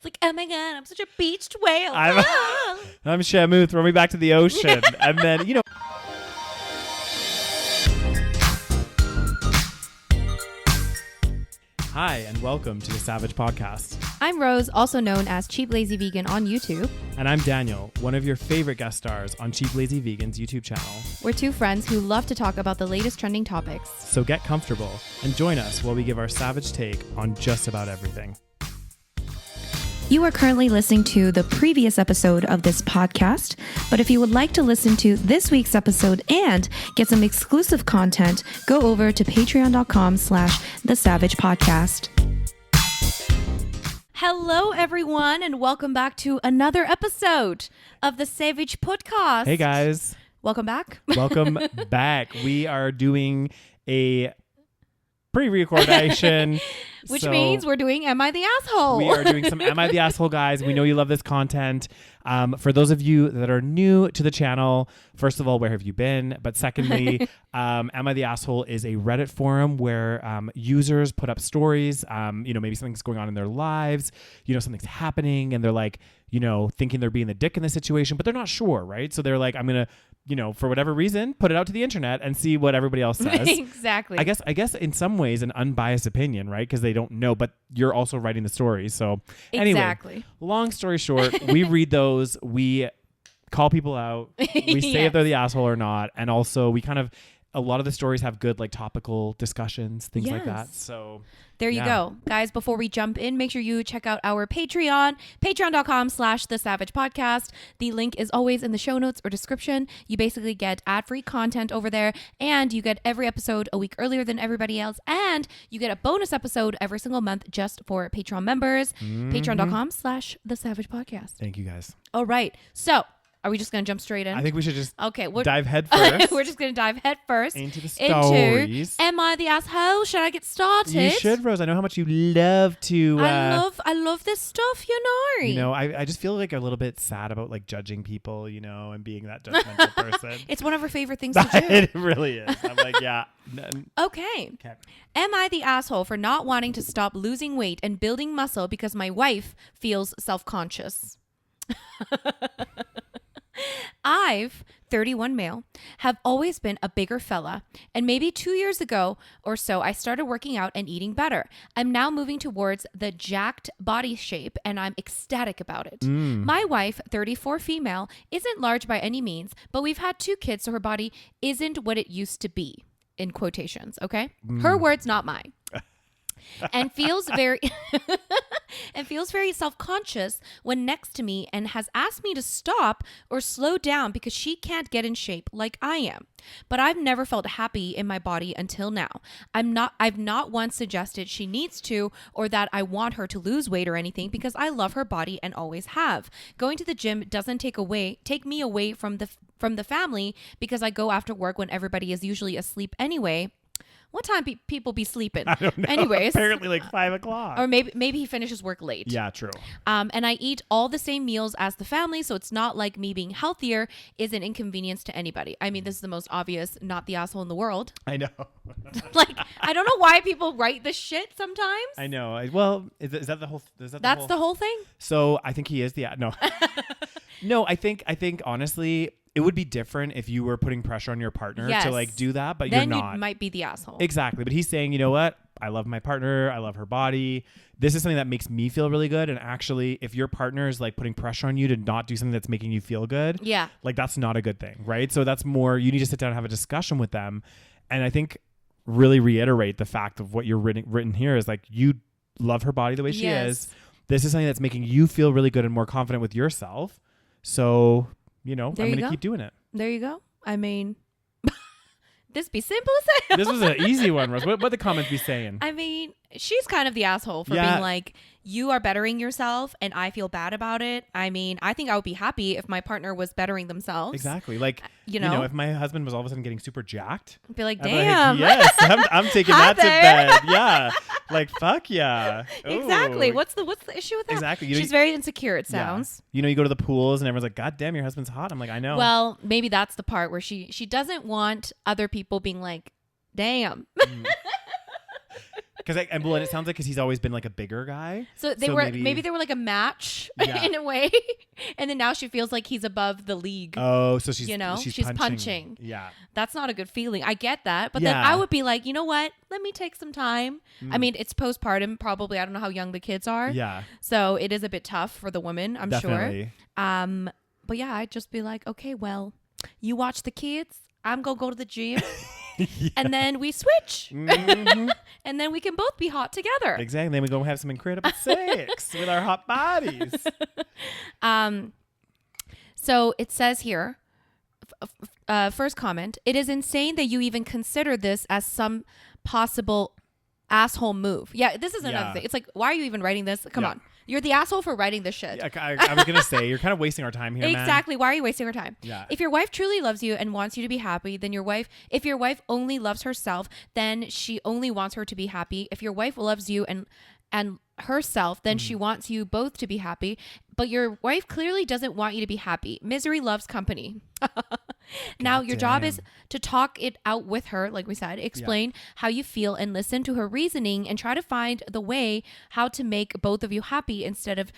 It's like, oh my God, I'm such a beached whale. I'm Shamu. Throw me back to the ocean. And then, you know. Hi, and welcome to the SaVeg podcast. I'm Rose, also known as Cheap Lazy Vegan on YouTube. And I'm Daniel, one of your favorite guest stars on Cheap Lazy Vegan's YouTube channel. We're two friends who love to talk about the latest trending topics. So get comfortable and join us while we give our savage take on just about everything. You are currently listening to the previous episode of this podcast, but if you would like to listen to this week's episode and get some exclusive content, go over to patreon.com/thesavagepodcast. Hello, everyone, and welcome back to another episode of the SaVeg podcast. Hey, guys. Welcome back. Welcome back. We are doing a pre-recordation. Which means we're doing Am I the Asshole? We are doing some Am I the Asshole, guys. We know you love this content. For those of you that are new to the channel, first of all, where have you been? But secondly, Am I the Asshole is a Reddit forum where users put up stories, maybe something's going on in their lives, something's happening and they're like, thinking they're being the dick in the situation, but they're not sure, right? So they're like, I'm going to, for whatever reason, put it out to the internet and see what everybody else says. Exactly. I guess in some ways an unbiased opinion, right? Because they don't know, but you're also writing the story. So anyway, exactly. Long story short, we read those, we call people out, we say if they're the asshole or not. And also a lot of the stories have good topical discussions, things like that. So there you go. Guys, before we jump in, make sure you check out our Patreon, patreon.com/thesavagepodcast. The link is always in the show notes or description. You basically get ad-free content over there, and you get every episode a week earlier than everybody else, and you get a bonus episode every single month just for Patreon members. Patreon.com/thesavagepodcast. Thank you, guys. All right. So are we just going to jump straight in? I think we should just dive head first. We're just going to dive head first into the stories. Am I the Asshole? Should I get started? You should, Rose. I know how much you love to. I love this stuff, I just feel like a little bit sad about judging people, and being that judgmental person. It's one of our favorite things to do. It really is. I'm like, yeah. Okay. Am I the asshole for not wanting to stop losing weight and building muscle because my wife feels self-conscious? I've, 31 male, have always been a bigger fella, and maybe 2 years ago or so I started working out and eating better. I'm now moving towards the jacked body shape and I'm ecstatic about it. My wife, 34 female, isn't large by any means, but we've had 2 kids, so her body isn't what it used to be, in quotations, okay? Her words, not mine. And feels very self-conscious when next to me and has asked me to stop or slow down because she can't get in shape like I am. But I've never felt happy in my body until now. I've not once suggested she needs to or that I want her to lose weight or anything because I love her body and always have. Going to the gym doesn't take me away from the family because I go after work when everybody is usually asleep anyway. What time people be sleeping? I don't know. Anyways. Apparently 5 o'clock. Or maybe he finishes work late. Yeah, true. And I eat all the same meals as the family, so it's not like me being healthier is an inconvenience to anybody. I mean, this is the most obvious, not the asshole in the world. I know. I don't know why people write this shit sometimes. I know. Is that the whole? That's the whole thing? So I think he is no. No, I think honestly, it would be different if you were putting pressure on your partner to do that, but then you're not. Then you might be the asshole. Exactly. But he's saying, you know what? I love my partner. I love her body. This is something that makes me feel really good. And actually, if your partner is putting pressure on you to not do something that's making you feel good, that's not a good thing, right? So that's more, you need to sit down and have a discussion with them. And I think really reiterate the fact of what you're written here is you love her body the way she is. This is something that's making you feel really good and more confident with yourself. So, I'm going to keep doing it. There you go. I mean, this be simple as hell. This was an easy one, Rose. What the comments be saying? I mean, she's kind of the asshole for being like, you are bettering yourself and I feel bad about it. I mean, I think I would be happy if my partner was bettering themselves. Exactly. If my husband was all of a sudden getting super jacked. I'd be like, damn. Yes, I'm taking that to bed. Yeah. Fuck yeah. Exactly. Ooh. What's the issue with that? Exactly. She's very insecure, it sounds. Yeah. You go to the pools and everyone's like, God damn, your husband's hot. I'm like, I know. Well, maybe that's the part where she doesn't want other people being like, damn. Because and it sounds like because he's always been like a bigger guy. So maybe they were like a match in a way, and then now she feels like he's above the league. Oh, so she's she's punching. Yeah, that's not a good feeling. I get that, but then I would be like, you know what? Let me take some time. I mean, it's postpartum, probably. I don't know how young the kids are. Yeah, so it is a bit tough for the woman, I'm Definitely. sure. But yeah, I'd just be like, okay, well, you watch the kids. I'm gonna go to the gym. And then we switch. And then we can both be hot together. Exactly. Then we go have some incredible sex with our hot bodies. So it says here, first comment, it is insane that you even consider this as some possible asshole move. Yeah, this is another thing. It's like, why are you even writing this? Come on. You're the asshole for writing this shit. Yeah, I was going to say, you're kind of wasting our time here, Exactly. man. Why are you wasting our time? Yeah. If your wife truly loves you and wants you to be happy, then if your wife only loves herself, then she only wants her to be happy. If your wife loves you and herself, then she wants you both to be happy. But your wife clearly doesn't want you to be happy. Misery loves company. Now, your job is to talk it out with her, like we said, explain how you feel and listen to her reasoning and try to find the way how to make both of you happy instead of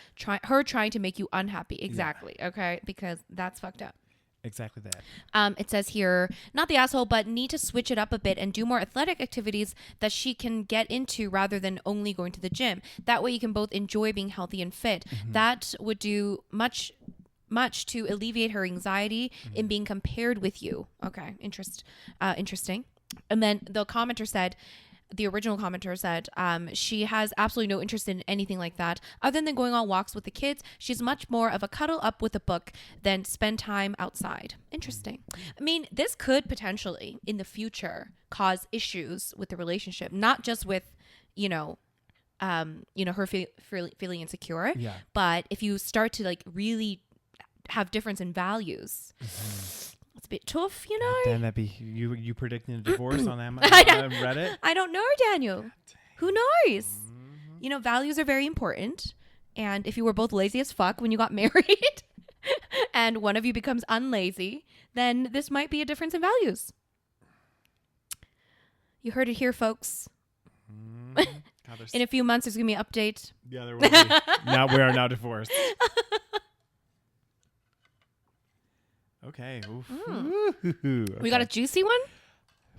her trying to make you unhappy. Exactly. Yeah. Okay. Because that's fucked up. Exactly that. It says here, not the asshole, but need to switch it up a bit and do more athletic activities that she can get into rather than only going to the gym. That way you can both enjoy being healthy and fit. That would do much to alleviate her anxiety in being compared with you. Okay, interesting. And then the original commenter said, she has absolutely no interest in anything like that. Other than going on walks with the kids, she's much more of a cuddle up with a book than spend time outside. Interesting. I mean, this could potentially, in the future, cause issues with the relationship, not just with, her feeling insecure. Yeah. But if you start to like really have difference in values, it's a bit tough, Damn, that be you predicting a divorce on Reddit? I don't know, Daniel. Who knows? Values are very important. And if you were both lazy as fuck when you got married and one of you becomes unlazy, then this might be a difference in values. You heard it here, folks. God, in a few months, there's going to be an update. Yeah, there will be. We are now divorced. Okay. Okay. We got a juicy one?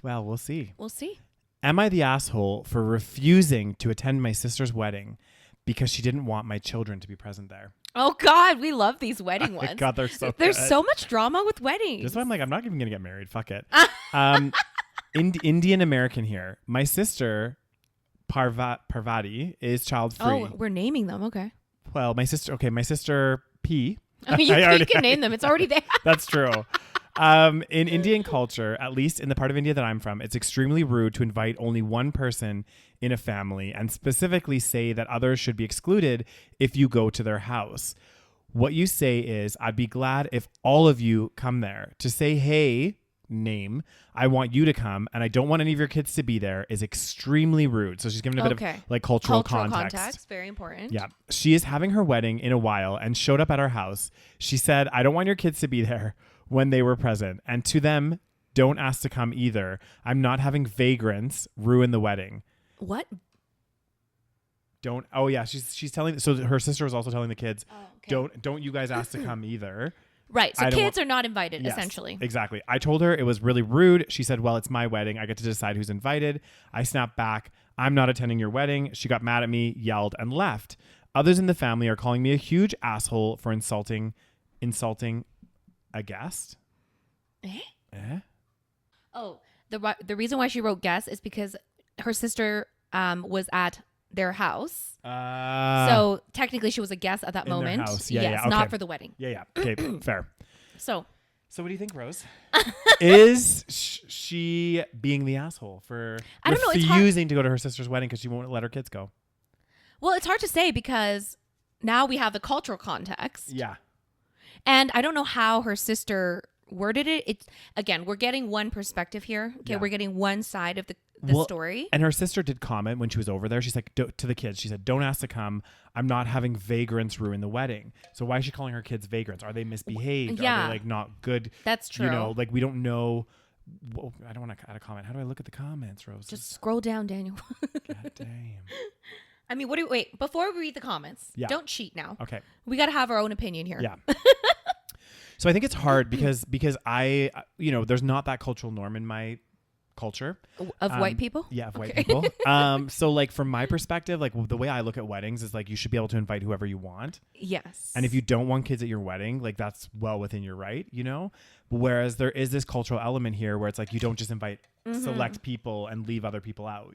Well, we'll see. Am I the asshole for refusing to attend my sister's wedding because she didn't want my children to be present there? Oh, God. We love these wedding ones. God, they're so There's good. so much drama with weddings. That's why I'm like, I'm not even going to get married. Fuck it. Indian American here. My sister, Parvati, is child-free. Oh, we're naming them. Okay. Well, my sister P. I mean, you can name them. It's already there. That's true. In Indian culture, at least in the part of India that I'm from, it's extremely rude to invite only one person in a family and specifically say that others should be excluded if you go to their house. What you say is, I'd be glad if all of you come there. To say, hey, name, I want you to come and I don't want any of your kids to be there is extremely rude. So she's giving a bit of like cultural context. Very important. Yeah. She is having her wedding in a while and showed up at our house. She said, I don't want your kids to be there when they were present. And to them, don't ask to come either. I'm not having vagrants ruin the wedding. What? Oh yeah. She's telling, so her sister was also telling the kids, don't you guys ask to come either. Right. So kids are not invited, yes, essentially. Exactly. I told her it was really rude. She said, well, it's my wedding. I get to decide who's invited. I snapped back. I'm not attending your wedding. She got mad at me, yelled, and left. Others in the family are calling me a huge asshole for insulting a guest. Oh, the reason why she wrote guest is because her sister was at their house. So technically she was a guest at that moment. Their house. Yeah, okay. Not for the wedding. Yeah. Okay, fair. So what do you think, Rose? Is she being the asshole for refusing to go to her sister's wedding because she won't let her kids go? Well, it's hard to say because now we have the cultural context. Yeah. And I don't know how her sister worded it. It's again, we're getting one perspective here. Okay, yeah. We're getting one side of the story. And her sister did comment when she was over there. She's like, to the kids, she said, don't ask to come. I'm not having vagrants ruin the wedding. So why is she calling her kids vagrants? Are they misbehaved? Yeah. Are they like not good? That's true. Like we don't know Whoa, I don't want to add a comment. How do I look at the comments, Rose? Just scroll down, Daniel. God damn. I mean, wait, before we read the comments, don't cheat now. Okay. We got to have our own opinion here. Yeah. So I think it's hard because I, there's not that cultural norm in my culture of white people. Yeah, of white people. So like from my perspective, like the way I look at weddings is like you should be able to invite whoever you want. Yes. And if you don't want kids at your wedding, like that's well within your right, Whereas there is this cultural element here where it's like you don't just invite select people and leave other people out,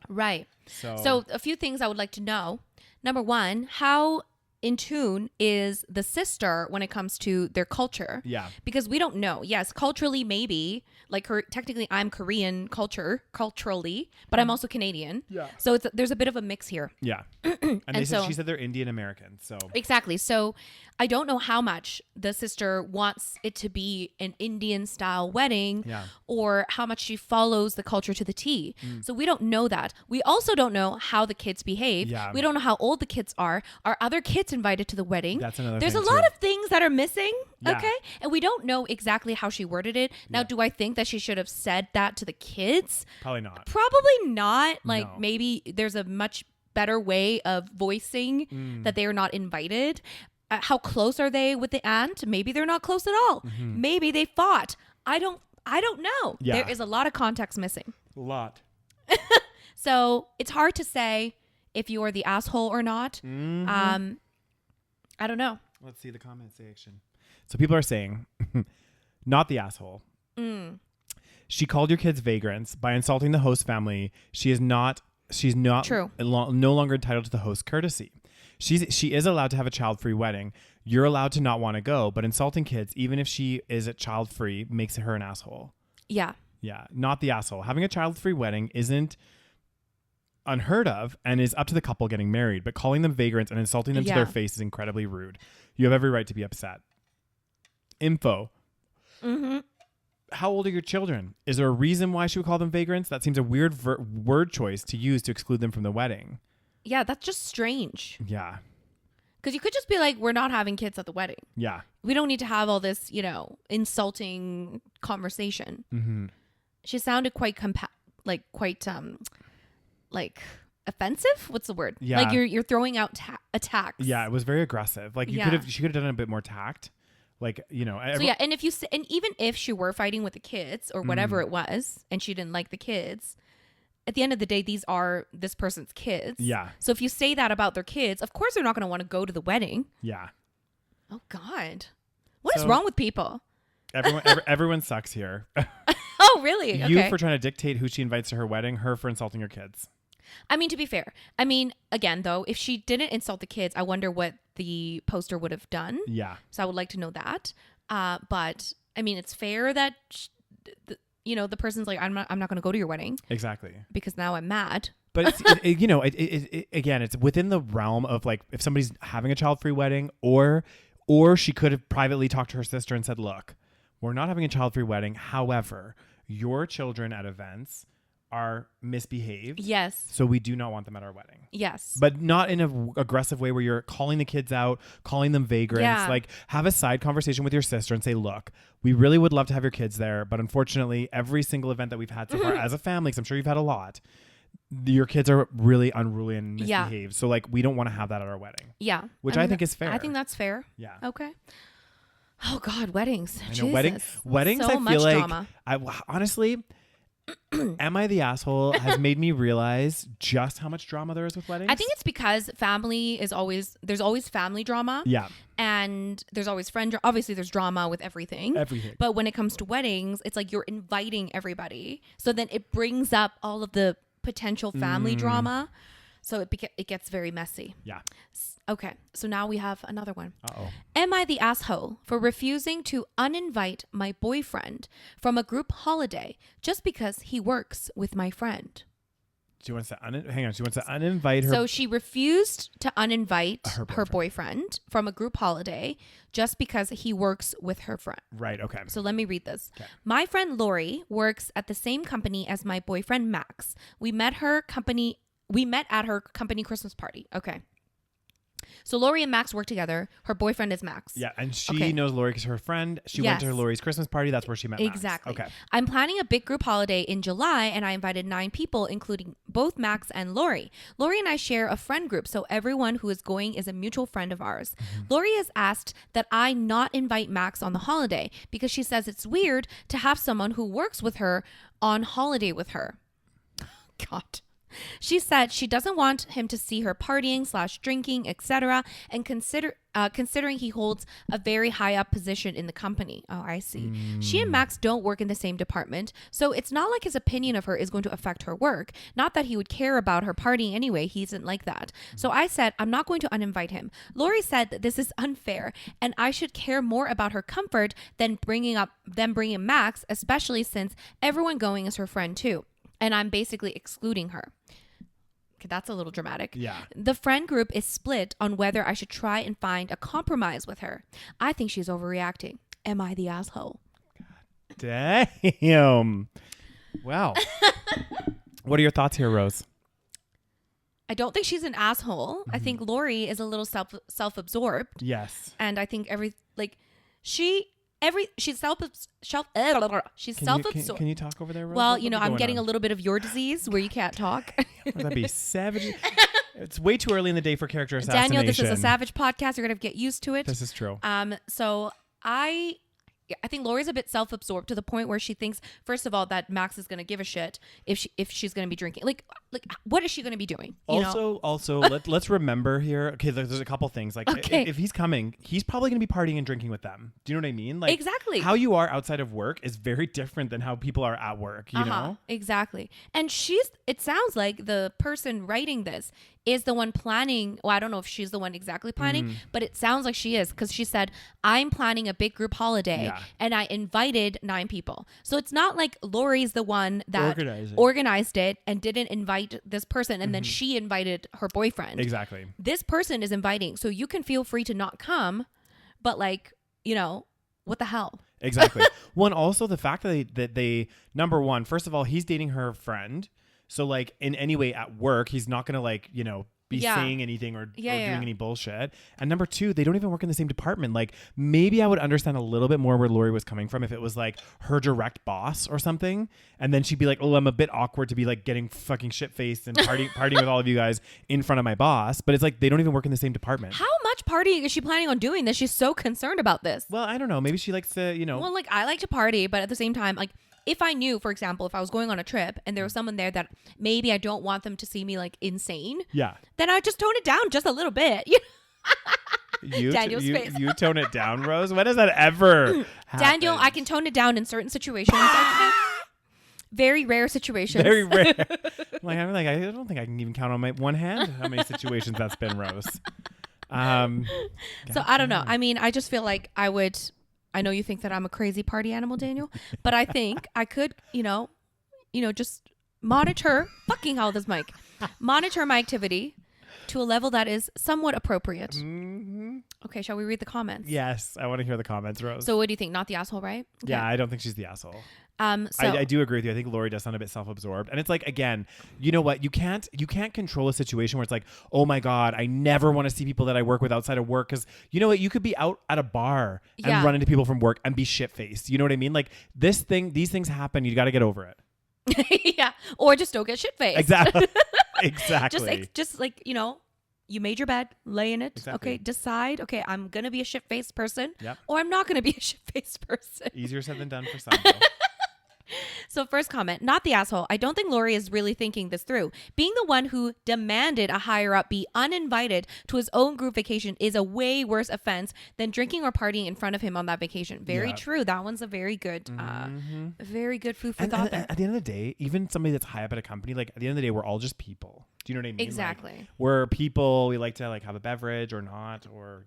Right. So a few things I would like to know. Number one, how in tune is the sister when it comes to their culture? Yeah. Because we don't know. Yes, culturally maybe. Like technically I'm Korean culturally, but I'm also Canadian. Yeah. So there's a bit of a mix here. Yeah. And she said they're Indian American. So exactly. So I don't know how much the sister wants it to be an Indian style wedding or how much she follows the culture to the T. So we don't know that. We also don't know how the kids behave. Yeah. We don't know how old the kids are. Are other kids invited to the wedding? That's another There's thing a lot too. of things that are missing. Yeah. Okay. And we don't know exactly how she worded it. Now, do I think that she should have said that to the kids? Probably not. Probably not. Like No. maybe there's a much better way of voicing that they are not invited. How close are they with the aunt? Maybe they're not close at all. Maybe they fought. I don't know. Yeah. There is a lot of context missing. A lot. So it's hard to say if you are the asshole or not. I don't know. Let's see the comment section. So people are saying, not the asshole. She called your kids vagrants by insulting the host family. She's not True. No longer entitled to the host courtesy. She is allowed to have a child-free wedding. You're allowed to not want to go, but insulting kids, even if she is a child-free, makes her an asshole. Yeah. Yeah, not the asshole. Having a child-free wedding isn't unheard of and is up to the couple getting married, but calling them vagrants and insulting them to their face is incredibly rude. You have every right to be upset. Info. How old are your children? Is there a reason why she would call them vagrants? That seems a weird word choice to use to exclude them from the wedding. Yeah, that's just strange. Yeah. Because you could just be like, we're not having kids at the wedding. Yeah. We don't need to have all this, insulting conversation. She sounded quite offensive. What's the word? Yeah. Like you're throwing out attacks. Yeah, it was very aggressive. Like she could have done a bit more tact. Like, and even if she were fighting with the kids or whatever it was, and she didn't like the kids, at the end of the day, these are this person's kids. Yeah. So if you say that about their kids, of course they're not going to want to go to the wedding. Yeah. Oh God, what is wrong with people? Everyone sucks here. Oh, really? You for trying to dictate who she invites to her wedding, her for insulting her kids. I mean, to be fair, again, though, if she didn't insult the kids, I wonder what the poster would have done. Yeah. So I would like to know that. But I mean, it's fair that the person's like, I'm not going to go to your wedding. Exactly. Because now I'm mad. But again, it's within the realm of like if somebody's having a child-free wedding, or she could have privately talked to her sister and said, "Look, we're not having a child-free wedding. However, your children at events are misbehaved. Yes. So we do not want them at our wedding." Yes. But not in an aggressive way where you're calling the kids out, calling them vagrants. Yeah. Like have a side conversation with your sister and say, "Look, we really would love to have your kids there, but unfortunately, every single event that we've had so far as a family, because I'm sure you've had a lot, your kids are really unruly and misbehaved. So like we don't want to have that at our wedding." Yeah. Which I think is fair. I think that's fair. Yeah. Okay. Oh God, weddings. I know, Jesus. weddings. So I much feel like drama. honestly, Am I the Asshole has made me realize just how much drama there is with weddings. I think it's because there's always family drama. Yeah. And there's always obviously there's drama with everything. But when it comes to weddings, it's like you're inviting everybody. So then it brings up all of the potential family drama. So it gets very messy. Yeah. Okay. So now we have another one. Uh-oh. Am I the asshole for refusing to uninvite my boyfriend from a group holiday just because he works with my friend? She wants to uninvite her. So she refused to uninvite her boyfriend from a group holiday just because he works with her friend. Right. Okay. So let me read this. Okay. My friend Lori works at the same company as my boyfriend Max. We met at her company Christmas party. Okay. So Lori and Max work together. Her boyfriend is Max. Yeah, and she knows Lori because her friend. She went to Lori's Christmas party. That's where she met Max. Exactly. Okay. I'm planning a big group holiday in July, and I invited 9 people, including both Max and Lori. Lori and I share a friend group, so everyone who is going is a mutual friend of ours. Lori has asked that I not invite Max on the holiday because she says it's weird to have someone who works with her on holiday with her. God. She said she doesn't want him to see her partying / drinking, etc. And considering he holds a very high up position in the company. Oh, I see. She and Max don't work in the same department, so it's not like his opinion of her is going to affect her work. Not that he would care about her partying anyway. He isn't like that. So I said, I'm not going to uninvite him. Lori said that this is unfair and I should care more about her comfort than bringing Max, especially since everyone going is her friend too. And I'm basically excluding her. Okay, that's a little dramatic. Yeah. The friend group is split on whether I should try and find a compromise with her. I think she's overreacting. Am I the asshole? Damn. Wow. What are your thoughts here, Rose? I don't think she's an asshole. I think Lori is a little self-absorbed. Yes. And I think she's self-absorbed. Can you talk over there, Rose? Well, I'm getting a little bit of your disease where you can't talk. Would that be savage? It's way too early in the day for character assassination. Daniel, this is a SaVeg podcast. You're going to get used to it. This is true. So I think Lori's a bit self-absorbed to the point where she thinks, first of all, that Max is going to give a shit if she's going to be drinking. Like what is she going to be doing? Also, let's remember here. Okay, there's a couple things. Like, if he's coming, he's probably going to be partying and drinking with them. Do you know what I mean? Like, exactly. How you are outside of work is very different than how people are at work. You know? Exactly. And it sounds like the person writing this is the one planning. Well, I don't know if she's the one exactly planning, but it sounds like she is, because she said, I'm planning a big group holiday and I invited 9 people. So it's not like Lori's the one that organized it and didn't invite this person and then she invited her boyfriend. Exactly. This person is inviting. So you can feel free to not come, but what the hell? Exactly. Well, and also the fact that they number one, first of all, he's dating her friend. So like in any way at work, he's not going to be saying anything or doing any bullshit. And number 2, they don't even work in the same department. Like, maybe I would understand a little bit more where Lori was coming from if it was like her direct boss or something. And then she'd be like, oh, I'm a bit awkward to be like getting fucking shit faced and partying with all of you guys in front of my boss. But it's like, they don't even work in the same department. How much partying is she planning on doing that she's so concerned about this? Well, I don't know. Maybe she likes to, Well, like, I like to party, but at the same time, like, if I knew, for example, if I was going on a trip and there was someone there that maybe I don't want them to see me like insane, then I'd just tone it down just a little bit. Daniel's face. You tone it down, Rose? When does that ever happen? Daniel, I can tone it down in certain situations. Very rare situations. Very rare. I don't think I can even count on my one hand how many situations that's been, Rose. So I don't know. I mean, I just feel like I know you think that I'm a crazy party animal, Daniel, but I think I could, just monitor my activity to a level that is somewhat appropriate. Okay, shall we read the comments? Yes, I want to hear the comments, Rose. So what do you think? Not the asshole, right? Okay. Yeah, I don't think she's the asshole. So I do agree with you. I think Lori does sound a bit self-absorbed, and it's like, again, you know what? You can't control a situation where it's like, oh my God, I never want to see people that I work with outside of work, because you know what? You could be out at a bar and run into people from work and be shit-faced. You know what I mean? Like these things happen. You got to get over it. Yeah, or just don't get shit-faced. Exactly. Exactly. just like you made your bed, lay in it. Exactly. Okay, decide. Okay, I'm gonna be a shit-faced person, yep, or I'm not gonna be a shit-faced person. Easier said than done for some, though. So first comment, not the asshole. I don't think Lori is really thinking this through. Being the one who demanded a higher up be uninvited to his own group vacation is a way worse offense than drinking or partying in front of him on that vacation. Very true. That one's a very good food for thought. At the end of the day, even somebody that's high up at a company, like at the end of the day, we're all just people. Do you know what I mean? Exactly. Like, we're people. We like to like have a beverage or not, or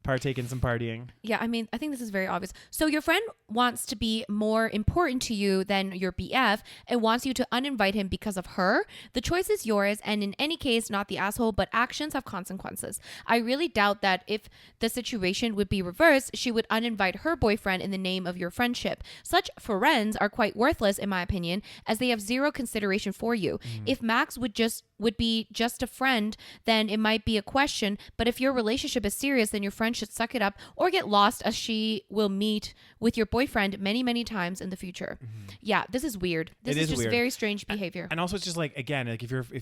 partake in some partying. Yeah, I mean, I think this is very obvious. So your friend wants to be more important to you than your BF and wants you to uninvite him because of her. The choice is yours, and in any case, not the asshole, but actions have consequences. I really doubt that if the situation would be reversed, she would uninvite her boyfriend in the name of your friendship. Such friends are quite worthless, in my opinion, as they have zero consideration for you. If Max would just would be just a friend, then it might be a question. But if your relationship is serious, then your friend should suck it up or get lost, as she will meet with your boyfriend many, many times in the future. Yeah, this is weird. This is just weird. Very strange behavior. And also, it's just like, again, like if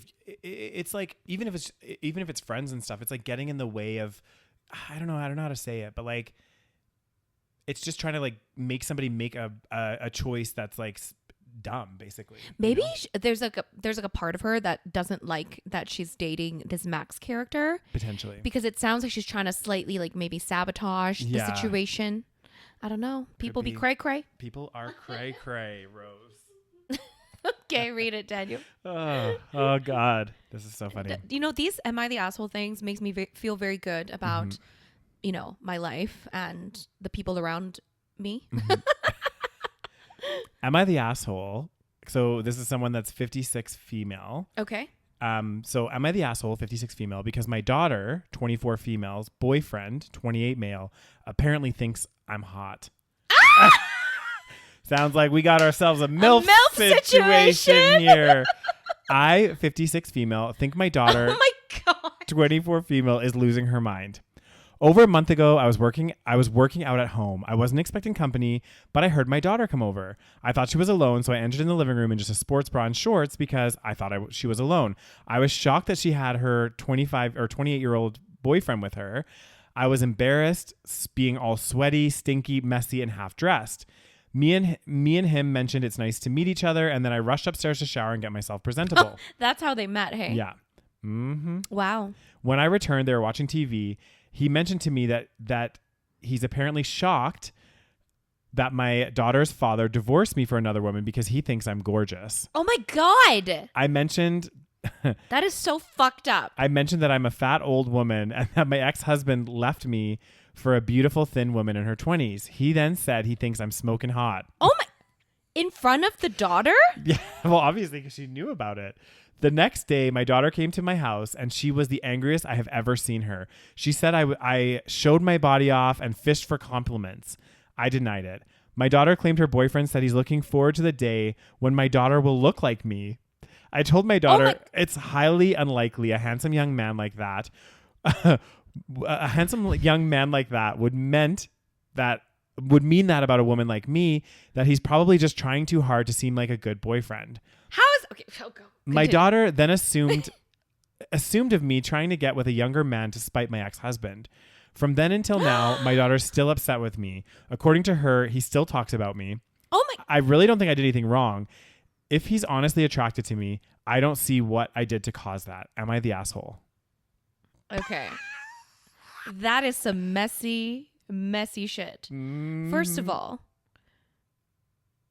it's like, even if it's friends and stuff, it's like getting in the way of, I don't know how to say it, but like, it's just trying to like make somebody make a choice that's like dumb, basically. Maybe there's like a part of her that doesn't like that she's dating this Max character, potentially, because it sounds like she's trying to slightly like maybe sabotage the situation. I don't know. People be cray cray. People are cray cray, Rose. Okay, read it, Daniel. Oh God, this is so funny. You know, these "Am I the Asshole" things makes me feel very good about you know, my life and the people around me. Am I the asshole? So this is someone that's 56 female. Okay. So am I the asshole, 56 female, because my daughter, 24 females, boyfriend, 28 male, apparently thinks I'm hot. Sounds like we got ourselves a MILF situation here. I, 56 female, think my daughter, oh my God, 24 female, is losing her mind. Over a month ago, I was working out at home. I wasn't expecting company, but I heard my daughter come over. I thought she was alone, so I entered in the living room in just a sports bra and shorts because I thought she was alone. I was shocked that she had her 25 or 28-year-old boyfriend with her. I was embarrassed, being all sweaty, stinky, messy, and half dressed. Me and him mentioned it's nice to meet each other, and then I rushed upstairs to shower and get myself presentable. That's how they met, hey? Yeah. Mm-hmm. Wow. When I returned, they were watching TV. He mentioned to me that he's apparently shocked that my daughter's father divorced me for another woman because he thinks I'm gorgeous. Oh my God. I mentioned... that is so fucked up. I mentioned that I'm a fat old woman and that my ex-husband left me for a beautiful thin woman in her 20s. He then said he thinks I'm smoking hot. Oh my... In front of the daughter? Yeah, well, obviously, because she knew about it. The next day, my daughter came to my house, and she was the angriest I have ever seen her. She said I showed my body off and fished for compliments. I denied it. My daughter claimed her boyfriend said he's looking forward to the day when my daughter will look like me. I told my daughter it's highly unlikely a handsome young man like that, would mean that about a woman like me, that he's probably just trying too hard to seem like a good boyfriend. How is... Okay, go. My daughter then assumed of me trying to get with a younger man to spite my ex-husband. From then until now, my daughter's still upset with me. According to her, he still talks about me. Oh my... I really don't think I did anything wrong. If he's honestly attracted to me, I don't see what I did to cause that. Am I the asshole? Okay. That is some messy shit. First of all,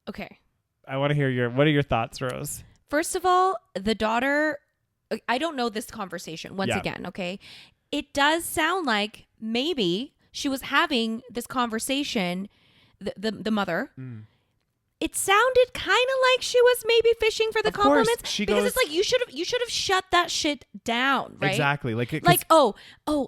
okay. I want to hear what are your thoughts, Rose? First of all, the daughter, I don't know this conversation once again, okay? It does sound like maybe she was having this conversation, the mother. It sounded kind of like she was maybe fishing for the compliments, because it's like you should have shut that shit down, right? Exactly. Like oh,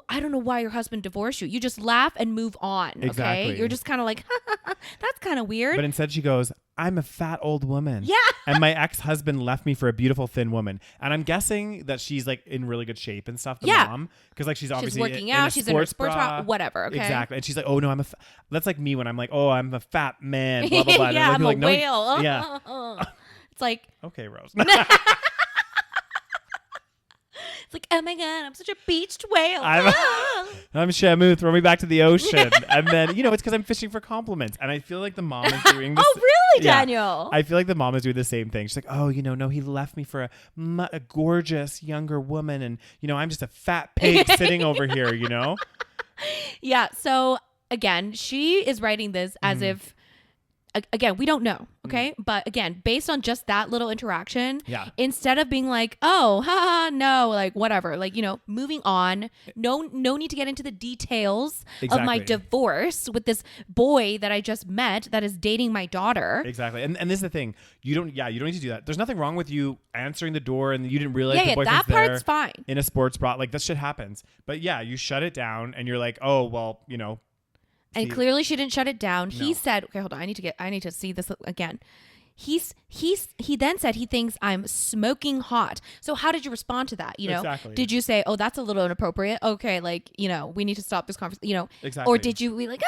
I don't know why your husband divorced you. You just laugh and move on. Okay, exactly. You're just kind of like, that's kind of weird. But instead she goes, I'm a fat old woman. Yeah. And my ex-husband left me for a beautiful thin woman. And I'm guessing that she's like in really good shape and stuff. The mom. Because like she's obviously working out. She's in her sports bra. Whatever. Okay. Exactly. And she's like, oh no, that's like me when I'm like, oh, I'm a fat man. Blah, blah, blah. Yeah, I'm a whale. No, yeah. It's like. Okay, Rose. It's like, oh my God, I'm such a beached whale. I'm Shamu. Throw me back to the ocean. And then, it's because I'm fishing for compliments. And I feel like the mom is doing this. Oh, really, Daniel? I feel like the mom is doing the same thing. She's like, oh, no, he left me for a gorgeous younger woman. And, I'm just a fat pig sitting over here, Yeah. So, again, she is writing this as if, again, we don't know. Okay. But again, based on just that little interaction, instead of being like, oh, haha, no, like whatever, like, moving on, no need to get into the details of my divorce with this boy that I just met that is dating my daughter. Exactly. And this is the thing. You don't need to do that. There's nothing wrong with you answering the door and you didn't realize the boyfriend's that part's fine. In a sports bra. Like that shit happens. But yeah, you shut it down and you're like, oh, well, And clearly she didn't shut it down. No. He said, okay, hold on. I need to see this again. he then said he thinks I'm smoking hot. So how did you respond to that? You know, Exactly. Did you say, oh, that's a little inappropriate? Okay, like, you know, we need to stop this conversation, you know, Exactly. or did you be like,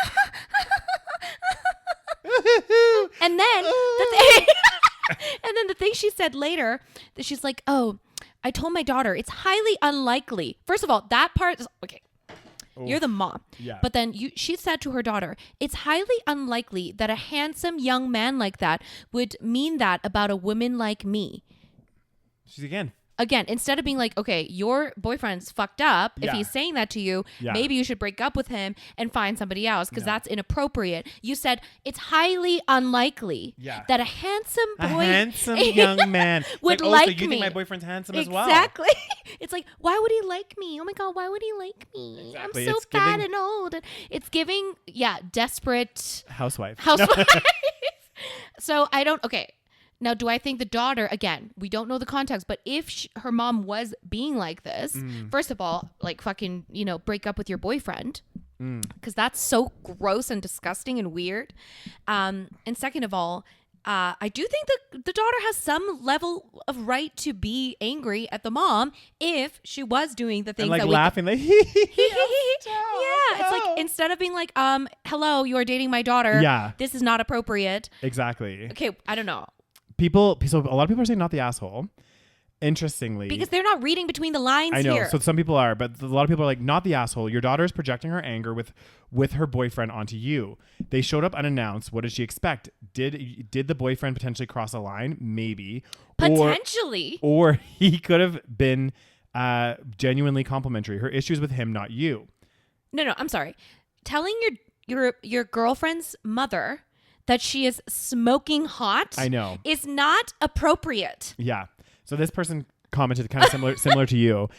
and then the thing she said later, that she's like, oh, I told my daughter it's highly unlikely. First of all, that part is okay. You're the mom. Yeah. But then she said to her daughter, it's highly unlikely that a handsome young man like that would mean that about a woman like me. She's Again, instead of being like, okay, your boyfriend's fucked up. If he's saying that to you, maybe you should break up with him and find somebody else because that's inappropriate. You said it's highly unlikely that a handsome young man would like like so you me. think my boyfriend's handsome as well? Exactly. It's like, why would he like me? Oh my God, why would he like me? Exactly. I'm so fat and old. It's giving, desperate housewife. So I don't, okay. Now, do I think the daughter, again, we don't know the context, but if her mom was being like this, first of all, like fucking, you know, break up with your boyfriend because that's so gross and disgusting and weird. And second of all, I do think that the daughter has some level of right to be angry at the mom if she was doing the things and like that laughing, like, yeah, it's like instead of being like, hello, you are dating my daughter. Yeah. This is not appropriate. Exactly. Okay, I don't know. So a lot of people are saying not the asshole. Interestingly, because they're not reading between the lines. I know. Here. So some people are, but a lot of people are like, not the asshole. Your daughter is projecting her anger with her boyfriend onto you. They showed up unannounced. What did she expect? Did the boyfriend potentially cross a line? Maybe. Potentially. Or he could have been genuinely complimentary. Her issues with him, not you. No, I'm sorry. Telling your girlfriend's mother that she is smoking hot, I know, is not appropriate. Yeah. So this person commented kind of similar to you.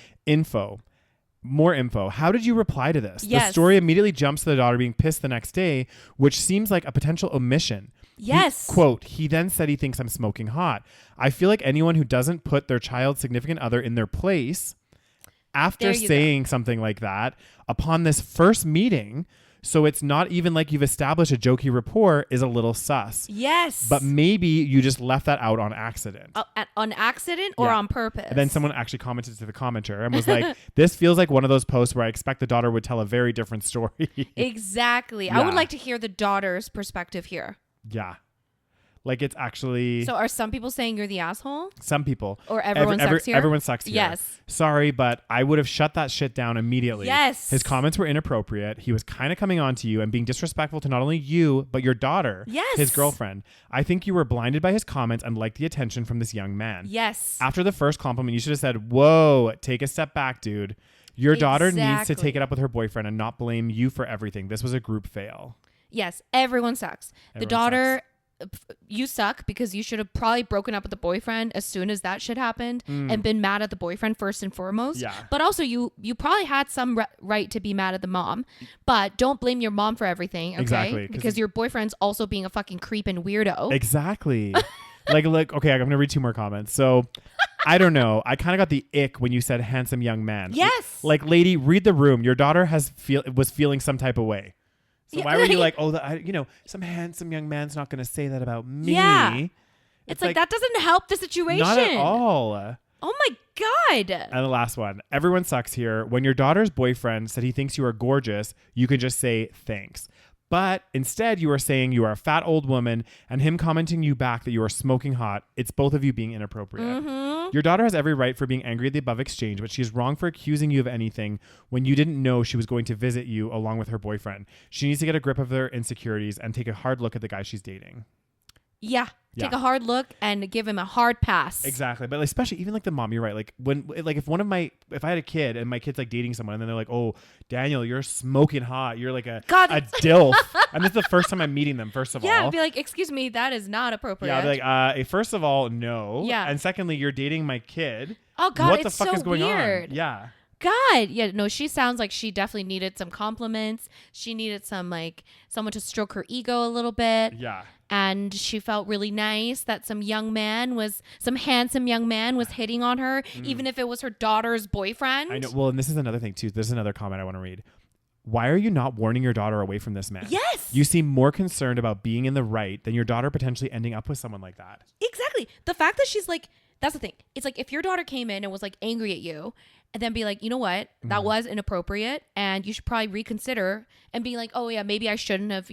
More info. How did you reply to this? Yes. The story immediately jumps to the daughter being pissed the next day, which seems like a potential omission. Yes. He then said he thinks I'm smoking hot. I feel like anyone who doesn't put their child's significant other in their place after saying something like that upon this first meeting, so it's not even like you've established a jokey rapport, is a little sus. Yes. But maybe you just left that out on accident. On accident or on purpose? And then someone actually commented to the commenter and was like, this feels like one of those posts where I expect the daughter would tell a very different story. Exactly. I would like to hear the daughter's perspective here. Yeah. Like it's actually... So are some people saying you're the asshole? Some people. Or everyone sucks here? Everyone sucks here. Yes. Sorry, but I would have shut that shit down immediately. Yes. His comments were inappropriate. He was kind of coming on to you and being disrespectful to not only you, but your daughter. Yes. His girlfriend. I think you were blinded by his comments and liked the attention from this young man. Yes. After the first compliment, you should have said, whoa, take a step back, dude. Your daughter needs to take it up with her boyfriend and not blame you for everything. This was a group fail. Yes. Everyone sucks. The daughter... Sucks. You suck because you should have probably broken up with the boyfriend as soon as that shit happened and been mad at the boyfriend first and foremost. Yeah. But also you probably had some right to be mad at the mom, but don't blame your mom for everything. Okay. Exactly. Because your boyfriend's also being a fucking creep and weirdo. Exactly. like, okay, I'm going to read 2 more comments. So I don't know. I kind of got the ick when you said handsome young man. Yes. Like, lady, read the room. Your daughter was feeling some type of way. So why were you like, some handsome young man's not going to say that about me? Yeah. It's like that doesn't help the situation. Not at all. Oh my God. And the last one. Everyone sucks here. When your daughter's boyfriend said he thinks you are gorgeous, you can just say thanks. But instead, you are saying you are a fat old woman and him commenting you back that you are smoking hot. It's both of you being inappropriate. Mm-hmm. Your daughter has every right for being angry at the above exchange, but she is wrong for accusing you of anything when you didn't know she was going to visit you along with her boyfriend. She needs to get a grip of their insecurities and take a hard look at the guy she's dating. Yeah. Take a hard look and give him a hard pass. Exactly. But especially even like the mom, you're right. Like if I had a kid and my kid's like dating someone and then they're like, oh, Daniel, you're smoking hot. You're like a DILF. And this is the first time I'm meeting them, first of all. Yeah, I'd be like, excuse me, that is not appropriate. Yeah, I'd be like, first of all, no. Yeah. And secondly, you're dating my kid. Oh God, what the fuck is going weird. on? Yeah. God. Yeah, no, she sounds like she definitely needed some compliments. She needed someone to stroke her ego a little bit. Yeah. And she felt really nice that some handsome young man was hitting on her, even if it was her daughter's boyfriend. I know. Well, and this is another thing too. There's another comment I want to read. why are you not warning your daughter away from this man? Yes. You seem more concerned about being in the right than your daughter potentially ending up with someone like that. Exactly. The fact that she's like, that's the thing. It's like if your daughter came in and was like angry at you and then be like, you know what, that was inappropriate and you should probably reconsider, and be like, oh yeah, maybe I shouldn't have,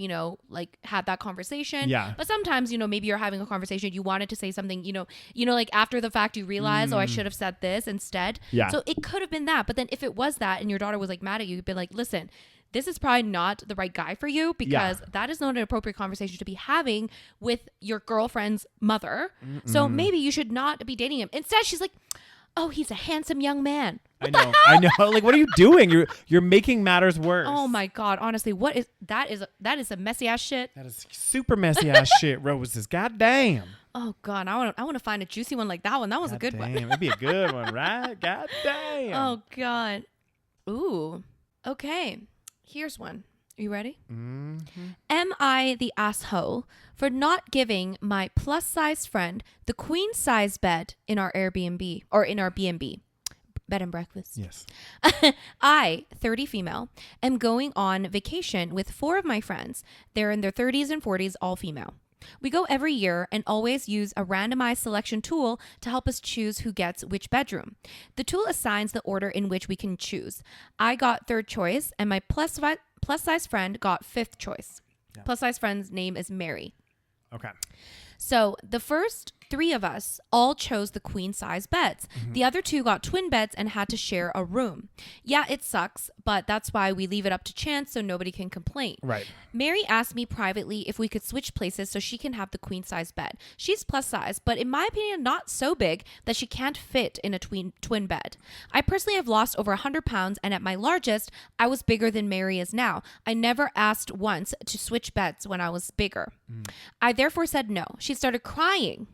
like had that conversation. Yeah. But sometimes, maybe you're having a conversation, you wanted to say something, like after the fact you realize, oh, I should have said this instead. Yeah. So it could have been that. But then if it was that and your daughter was like mad at you, you'd be like, listen, this is probably not the right guy for you, because that is not an appropriate conversation to be having with your girlfriend's mother. So maybe you should not be dating him. Instead, she's like, oh, he's a handsome young man. I know. Like, what are you doing? You're making matters worse. Oh my God. Honestly, what is that? Is some messy ass shit. That is super messy ass shit, Roses. God-damn. Oh God. I want to find a juicy one like that one. That was a good one. That'd be a good one, right? God damn. Oh God. Ooh. Okay. Here's one. Are you ready? Am I the asshole for not giving my plus size friend the queen size bed in our Airbnb or in our B&B? Bed and breakfast. Yes. I, 30 female, am going on vacation with 4 of my friends. They're in their 30s and 40s, all female. We go every year and always use a randomized selection tool to help us choose who gets which bedroom. The tool assigns the order in which we can choose. I got 3rd choice and my plus size friend got 5th choice. Yeah. Plus size friend's name is Mary. Okay. So the first 3 of us all chose the queen size beds. The other 2 got twin beds and had to share a room. Yeah, it sucks, but that's why we leave it up to chance so nobody can complain. Right. Mary asked me privately if we could switch places so she can have the queen size bed. She's plus size, but in my opinion, not so big that she can't fit in a twin bed. I personally have lost over 100 pounds, and at my largest, I was bigger than Mary is now. I never asked once to switch beds when I was bigger. I therefore said no. She started crying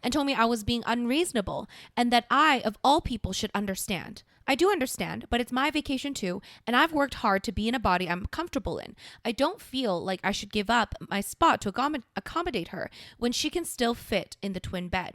and told me I was being unreasonable and that I, of all people, should understand. I do understand, but it's my vacation too, and I've worked hard to be in a body I'm comfortable in. I don't feel like I should give up my spot to accommodate her when she can still fit in the twin bed.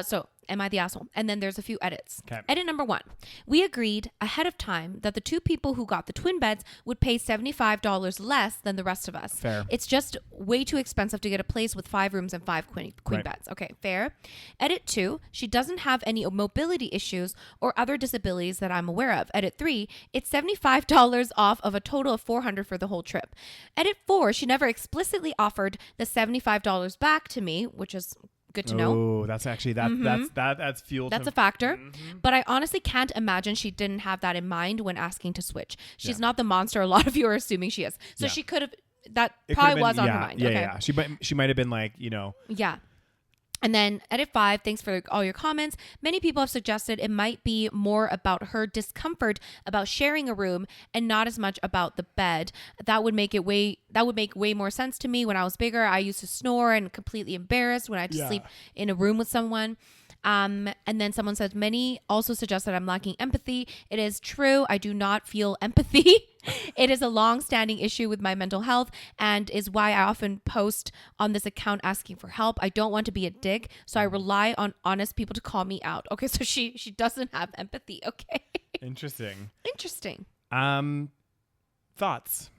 So, am I the asshole? And then there's a few edits. Okay. Edit number 1. We agreed ahead of time that the 2 people who got the twin beds would pay $75 less than the rest of us. Fair. It's just way too expensive to get a place with 5 rooms and 5 queen right. beds. Okay, fair. Edit 2. She doesn't have any mobility issues or other disabilities that I'm aware of. Edit 3. It's $75 off of a total of $400 for the whole trip. Edit 4. She never explicitly offered the $75 back to me, which is good to know. Oh, that's actually that's fuel. That's a factor. But I honestly can't imagine she didn't have that in mind when asking to switch. She's not the monster a lot of you are assuming she is. So she could have. That probably was on her mind. Yeah. She might have been like, Yeah. And then edit 5, thanks for all your comments. Many people have suggested it might be more about her discomfort about sharing a room and not as much about the bed. That would make way more sense to me. When I was bigger, I used to snore and completely embarrassed when I had to sleep in a room with someone. And then someone says, many also suggest that I'm lacking empathy. It is true. I do not feel empathy. It is a long-standing issue with my mental health and is why I often post on this account asking for help. I don't want to be a dick, so I rely on honest people to call me out. Okay, so she doesn't have empathy. Okay. Interesting. Thoughts?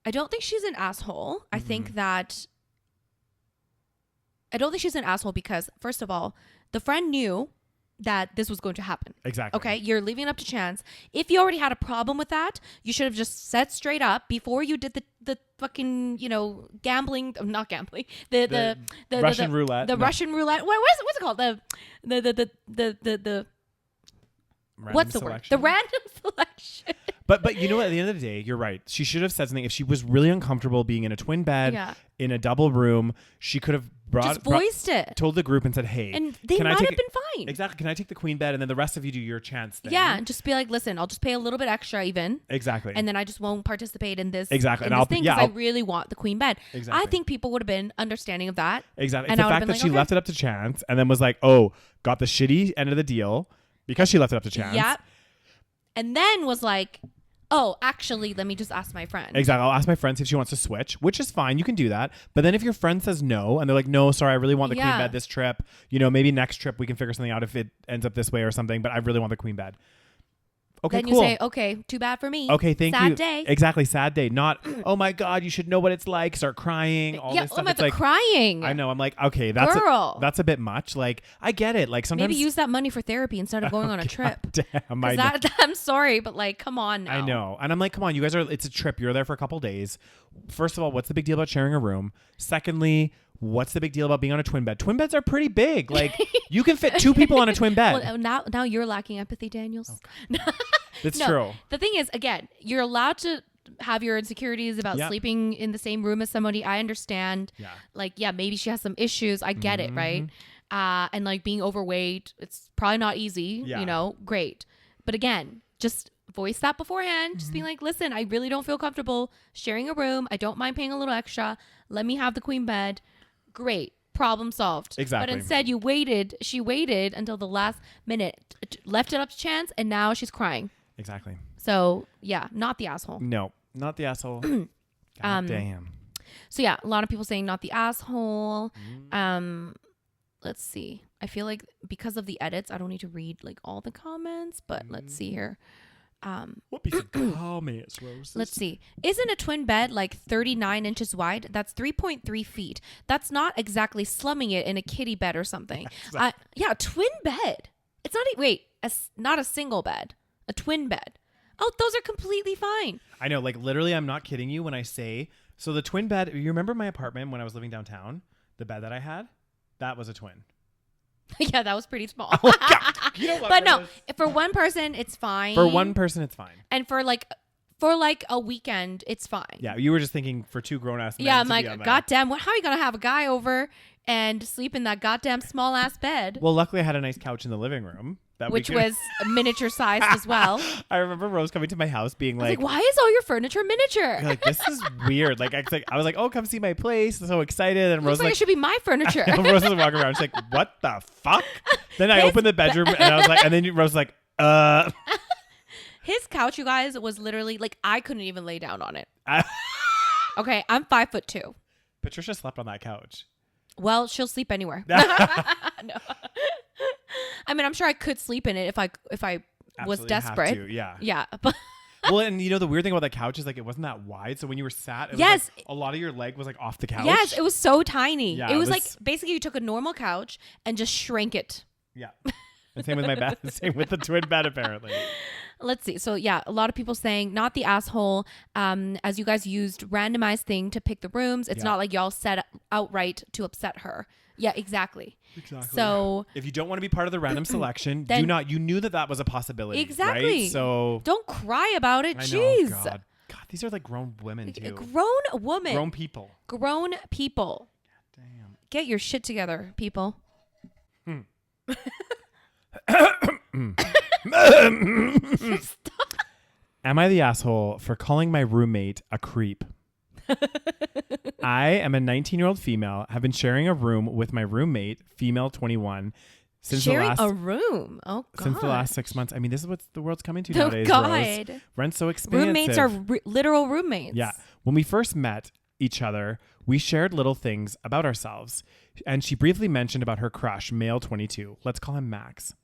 I don't think she's an asshole. I think that I don't think she's an asshole because, first of all, the friend knew that this was going to happen. Exactly. Okay, you're leaving it up to chance. If you already had a problem with that, you should have just said straight up before you did the fucking, gambling, not gambling, the Russian roulette. The Russian roulette. What's it called? The what's the word? The random selection. But you know what? At the end of the day, you're right. She should have said something. If she was really uncomfortable being in a twin bed, in a double room, she could have voiced it. Told the group and said, hey. And they might have been fine. Exactly. Can I take the queen bed? And then the rest of you do your chance thing. Yeah. And just be like, listen, I'll just pay a little bit extra even. Exactly. And then I just won't participate in this. Exactly. And I really want the queen bed. Exactly. I think people would have been understanding of that. Exactly. And it's the fact that she left it up to chance and then was like, oh, got the shitty end of the deal because she left it up to chance. Yep. And then was like, oh, actually, let me just ask my friend. Exactly. I'll ask my friend if she wants to switch, which is fine. You can do that. But then if your friend says no, and they're like, no, sorry, I really want the queen bed this trip. Maybe next trip we can figure something out if it ends up this way or something, but I really want the queen bed. Okay, then cool. you say, okay, too bad for me. Okay, thank you. Sad day. Exactly, sad day. Not, oh my God, you should know what it's like. Start crying. All this stuff. I'm like crying. I know. I'm like, okay, that's a bit much. Like, I get it. Like sometimes maybe use that money for therapy instead of going on a trip. Damn, I'm sorry, but like, come on now. I know. And I'm like, come on, you guys it's a trip. You're there for a couple days. First of all, what's the big deal about sharing a room? Secondly, what's the big deal about being on a twin bed? Twin beds are pretty big. Like you can fit 2 people on a twin bed. Well, now you're lacking empathy, Daniels. Okay. That's true. The thing is, again, you're allowed to have your insecurities about sleeping in the same room as somebody. I understand. Yeah. Like, yeah, maybe she has some issues. I get it, right? And like being overweight, it's probably not easy. Yeah. You know, great. But again, just voice that beforehand. Just be like, listen, I really don't feel comfortable sharing a room. I don't mind paying a little extra. Let me have the queen bed. Great. Problem solved. Exactly. But instead she waited until the last minute, left it up to chance, and now she's crying. Exactly. So yeah, not the asshole. No, not the asshole. God damn. So yeah, a lot of people saying not the asshole. Let's see. I feel like because of the edits, I don't need to read like all the comments, but let's see here. What piece of comments, Rose? Let's see. Isn't a twin bed like 39 inches wide? That's 3.3 feet. That's not exactly slumming it in a kiddie bed or something. Yeah, twin bed. It's not not a single bed. A twin bed. Oh, those are completely fine. I know, like literally, I'm not kidding you when I say, so the twin bed, you remember my apartment when I was living downtown? The bed that I had? That was a twin. Yeah, that was pretty small. Oh, God. You know what, but no, for one person, it's fine. For one person, it's fine. And for a weekend, it's fine. Yeah, you were just thinking for 2 grown-ass men. Yeah, I'm like, goddamn, how are you going to have a guy over and sleep in that goddamn small-ass bed? Well, luckily I had a nice couch in the living room. Which was miniature sized as well. I remember Rose coming to my house being like, why is all your furniture miniature? Like, this is weird. Like, I was like, oh, come see my place. I'm so excited. And Rose like it should be my furniture. Rose was walking around. She's like, what the fuck? Then I opened the bedroom and I was like, and then Rose was like, His couch, you guys, was literally like, I couldn't even lay down on it. Okay, I'm 5'2". Patricia slept on that couch. Well, she'll sleep anywhere. No. I mean, I'm sure I could sleep in it if I was desperate. Have to, yeah. Yeah. But well, and you know, the weird thing about that couch is like, it wasn't that wide. So when you were sat, it was like, a lot of your leg was like off the couch. Yes, it was so tiny. Yeah, it was like, basically you took a normal couch and just shrank it. Yeah. And same with my bed. Same with the twin bed, apparently. Let's see. So yeah, a lot of people saying not the asshole. As you guys used randomized thing to pick the rooms. It's not like y'all set outright to upset her. Yeah, exactly. So if you don't want to be part of the random selection, then do not. You knew that was a possibility. Exactly. Right? So don't cry about it. Jeez. God, these are like grown women too. Grown women. Grown people. Grown people. God damn. Get your shit together, people. Am I the asshole for calling my roommate a creep? I am a 19-year-old female, have been sharing a room with my roommate, female 21, since sharing the last a room. Oh God. Since the last 6 months. I mean, this is what the world's coming to nowadays. God. Rose. Rent's so expensive. Roommates are literal roommates. Yeah. When we first met each other, we shared little things about ourselves, and she briefly mentioned about her crush, male 22. Let's call him Max.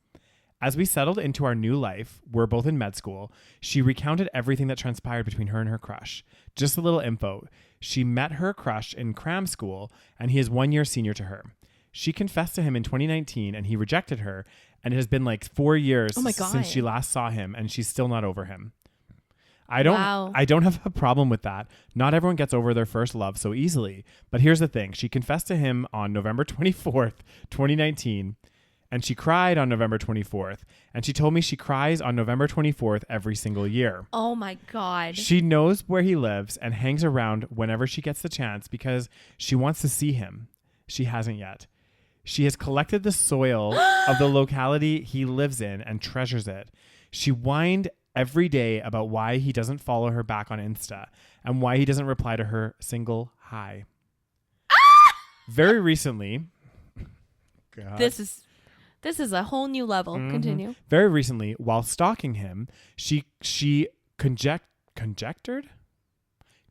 As we settled into our new life, we're both in med school, she recounted everything that transpired between her and her crush. Just a little info. She met her crush in cram school, and he is 1 year senior to her. She confessed to him in 2019, and he rejected her, and it has been like 4 years since she last saw him, and she's still not over him. I don't have a problem with that. Not everyone gets over their first love so easily. But here's the thing. She confessed to him on November 24th, 2019, and she cried on November 24th. And she told me she cries on November 24th every single year. Oh my God. She knows where he lives and hangs around whenever she gets the chance because she wants to see him. She hasn't yet. She has collected the soil of the locality he lives in and treasures it. She whined every day about why he doesn't follow her back on Insta and why he doesn't reply to her single hi. Very recently, God. This is a whole new level. Mm-hmm. Continue. Very recently, while stalking him, she conjectured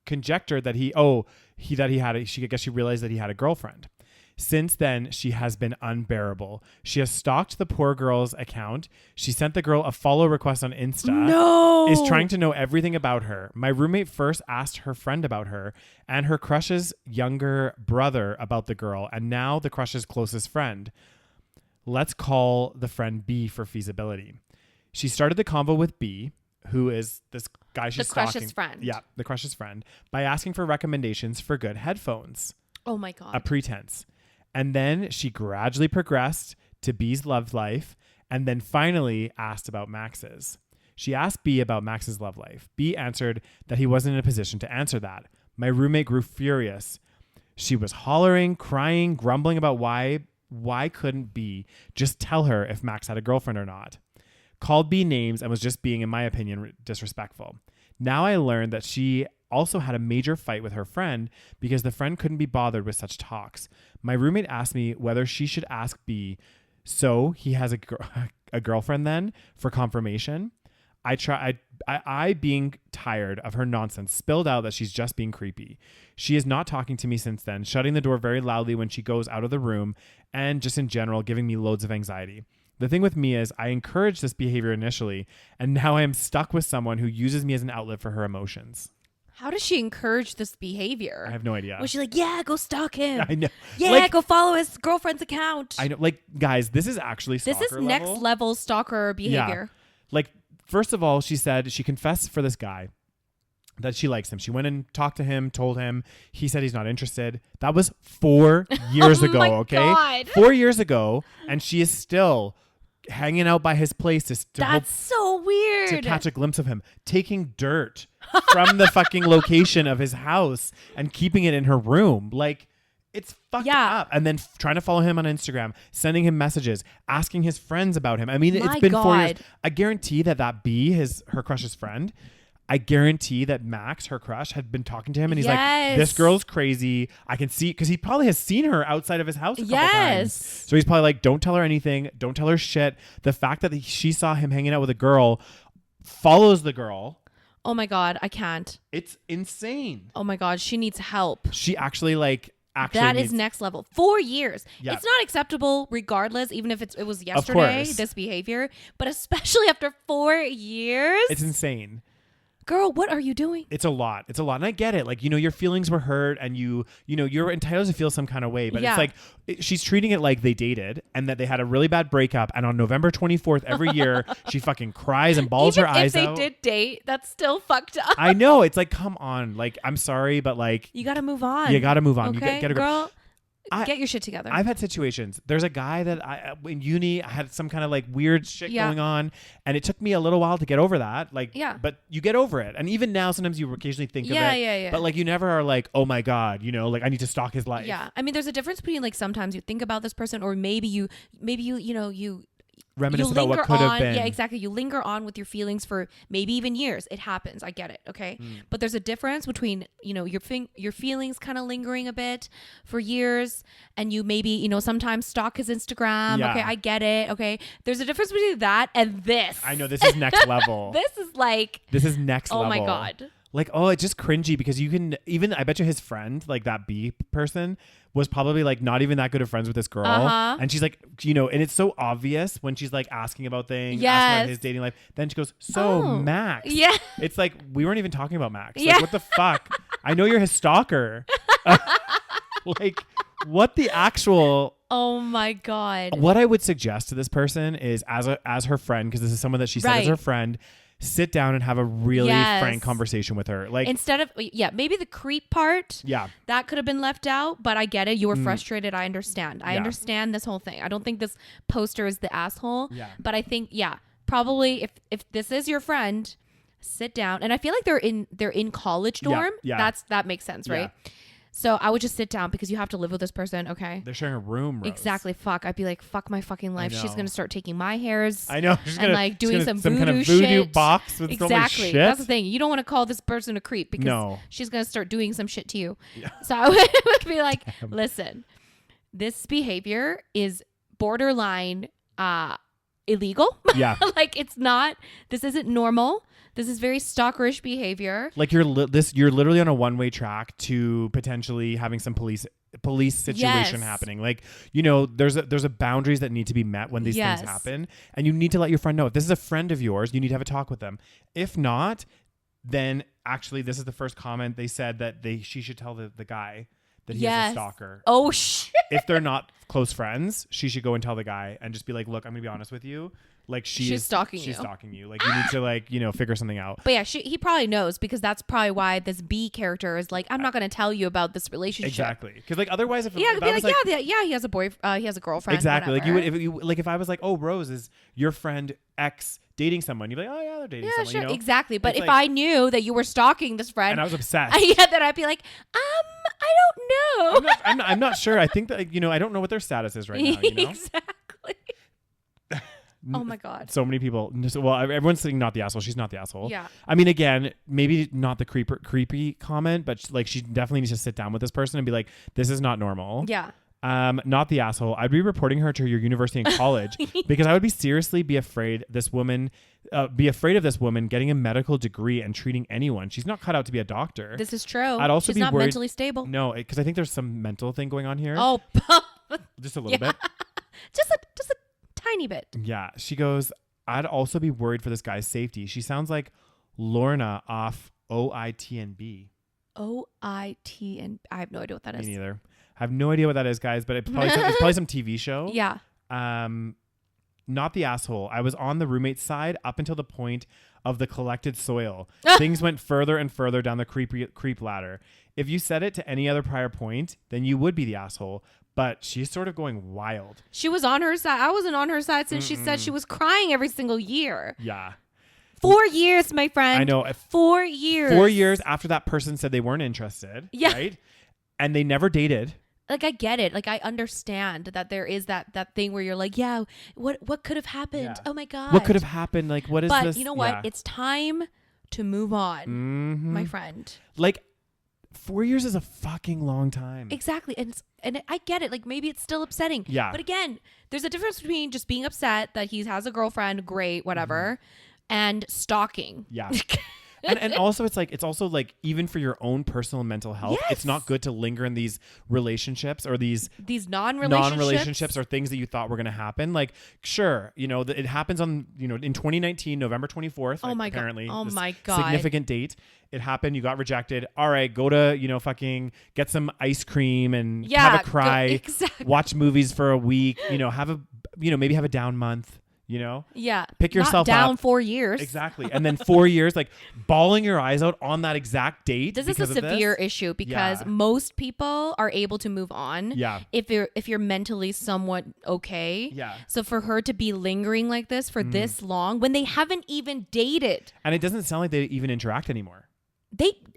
that he realized that he had a girlfriend. Since then, she has been unbearable. She has stalked the poor girl's account. She sent the girl a follow request on Insta. No. Is trying to know everything about her. My roommate first asked her friend about her and her crush's younger brother about the girl, and now the crush's closest friend. Let's call the friend B for feasibility. She started the convo with B, who is this guy she's stalking. The crush's friend. Yeah, the crush's friend, by asking for recommendations for good headphones. Oh my God. A pretense. And then she gradually progressed to B's love life and then finally asked about Max's. She asked B about Max's love life. B answered that he wasn't in a position to answer that. My roommate grew furious. She was hollering, crying, grumbling about why couldn't B just tell her if Max had a girlfriend or not. Called B names and was just being, in my opinion, disrespectful. Now I learned that she also had a major fight with her friend because the friend couldn't be bothered with such talks. My roommate asked me whether she should ask B, so he has a girlfriend then, for confirmation. I, being tired of her nonsense, spilled out that she's just being creepy. She is not talking to me since then, shutting the door very loudly when she goes out of the room, and just in general giving me loads of anxiety. The thing with me is I encouraged this behavior initially, and now I am stuck with someone who uses me as an outlet for her emotions. How does she encourage this behavior? I have no idea. Was she like, yeah, go stalk him? I know. Yeah, go follow his girlfriend's account. I know. Like, guys, this is actually stalker This is level. next level stalker behavior. Yeah. Like, first of all, she said she confessed for this guy that she likes him. She went and talked to him, told him. He said he's not interested. That was 4 years ago, okay? God. 4 years ago, and she is still hanging out by his place That's so weird. to catch a glimpse of him, taking dirt from the fucking location of his house and keeping it in her room. Like, it's fucked up. And then trying to follow him on Instagram, sending him messages, asking his friends about him. I mean, it's been 4 years. I guarantee that B, her crush's friend, I guarantee that Max, her crush, had been talking to him and he's like, this girl's crazy. I can see, because he probably has seen her outside of his house a couple times. So he's probably like, don't tell her anything. Don't tell her shit. The fact that she saw him hanging out with a girl, follows the girl. Oh my God, I can't. It's insane. Oh my God, she needs help. She actually that is next level. 4 years. Yeah. It's not acceptable regardless, even if it was yesterday, this behavior, but especially after 4 years. It's insane. Girl, what are you doing? It's a lot. It's a lot. And I get it. Like, your feelings were hurt and you're entitled to feel some kind of way. But it's like she's treating it like they dated and that they had a really bad breakup. And on November 24th every year, she fucking cries and bawls her eyes out. Even if they did date, that's still fucked up. I know. It's like, come on. Like, I'm sorry, but like. You got to move on. You got to move on. Okay, you get a girl. Get your shit together. I've had situations. There's a guy that in uni, I had some kind of like weird shit going on, and it took me a little while to get over that. Like, but you get over it. And even now, sometimes you occasionally think of it. Yeah. But like, you never are like, oh my God, like I need to stalk his life. Yeah. I mean, there's a difference between like sometimes you think about this person, or maybe you reminisce about what could have been. Yeah, exactly. You linger on with your feelings for maybe even years. It happens. I get it. Okay. But there's a difference between, your feelings kind of lingering a bit for years, and you maybe, sometimes stalk his Instagram. Yeah. Okay. I get it. Okay. There's a difference between that and this. I know, this is next level. This is next level. Oh my God. Like, it's just cringy because you can even, I bet you his friend, like that B person, was probably like not even that good of friends with this girl. And she's like, and it's so obvious when she's like asking about things, asking about his dating life. Then she goes, Max. Yeah. It's like, we weren't even talking about Max. Like, what the fuck? I know you're his stalker. Like, what the actual... Oh my God. What I would suggest to this person is as her friend, because this is someone that she said is her friend, sit down and have a really frank conversation with her. Like, instead of, maybe the creep part, that could have been left out, but I get it. You were frustrated. I understand. I understand this whole thing. I don't think this poster is the asshole, but I think, probably if this is your friend, sit down. And I feel like they're in college dorm. That makes sense, right? So I would just sit down because you have to live with this person, okay? They're sharing a room, Rose. Exactly. Fuck. I'd be like, fuck my fucking life. She's going to start taking my hairs. I know. And like doing some voodoo kind of voodoo shit. box with so much shit. That's the thing. You don't want to call this person a creep because she's going to start doing some shit to you. Yeah. So I would be like, listen, this behavior is borderline illegal. Yeah. Like, this isn't normal. This is very stalkerish behavior. Like, you're literally on a one-way track to potentially having some police police situation happening. Like, you know, there's a boundaries that need to be met when these things happen, and you need to let your friend know. If this is a friend of yours, you need to have a talk with them. If not, then actually this is the first comment they said that she should tell the guy that he has a stalker. Oh shit. If they're not close friends, she should go and tell the guy and just be like, look, I'm gonna be honest with you. Like she's stalking you. Like you need to like, you know, figure something out. But yeah, he probably knows, because that's probably why this B character is like, I'm not going to tell you about this relationship. Exactly. Because like otherwise, if he has a he has a girlfriend. Exactly. Whatever. Like if I was like, oh, Rose, is your friend X dating someone? You'd be like, oh yeah, they're dating someone. Sure, you know? exactly. But if I knew that you were stalking this friend, and I was obsessed, then I'd be like, I don't know. I'm not sure. I think that, you know, I don't know what their status is right now. You know? Exactly. Oh my God. So many people. Well, everyone's saying not the asshole. She's not the asshole. Yeah. I mean, again, maybe not the creepy comment, but like she definitely needs to sit down with this person and be like, this is not normal. Yeah. Not the asshole. I'd be reporting her to your university and college because I would be afraid of this woman getting a medical degree and treating anyone. She's not cut out to be a doctor. This is true. I'd also She's be not worried, mentally stable. No, because I think there's some mental thing going on here. Oh, just a little bit. Just a tiny bit. Yeah. She goes, I'd also be worried for this guy's safety. She sounds like Lorna off OITNB. OITN. I have no idea what that is. Me neither. I have no idea what that is, guys, but it's probably some TV show. Yeah. Not the asshole. I was on the roommate's side up until the point of the collected soil. Things went further and further down the creep ladder. If you said it to any other prior point, then you would be the asshole. But she's sort of going wild. She was on her side. I wasn't on her side since she said she was crying every single year. Yeah. 4 years, my friend. I know. 4 years. 4 years after that person said they weren't interested. Yeah. Right? And they never dated. Like, I get it. Like, I understand that there is that thing where you're like, yeah, what could have happened? Yeah. Oh my God. What could have happened? Like, what is this? But you know what? Yeah. It's time to move on, my friend. Like, 4 years is a fucking long time. Exactly. And I get it. Like, maybe it's still upsetting. Yeah. But again, there's a difference between just being upset that he has a girlfriend, great, whatever, and stalking. Yeah. And also it's also like, even for your own personal mental health, it's not good to linger in these relationships or these non-relationships or things that you thought were going to happen. Like, sure, you know, it happens on, you know, in 2019, November 24th. Oh my apparently, God. Oh my God. Significant date. It happened. You got rejected. All right, go to, you know, fucking get some ice cream and have a cry. Exactly. Watch movies for a week. You know, maybe have a down month. You know? Yeah. Pick yourself not down up. 4 years. Exactly. And then 4 years, like bawling your eyes out on that exact date. This is a severe issue because most people are able to move on. Yeah. If you're mentally somewhat okay. Yeah. So for her to be lingering like this for this long when they haven't even dated. And it doesn't sound like they even interact anymore.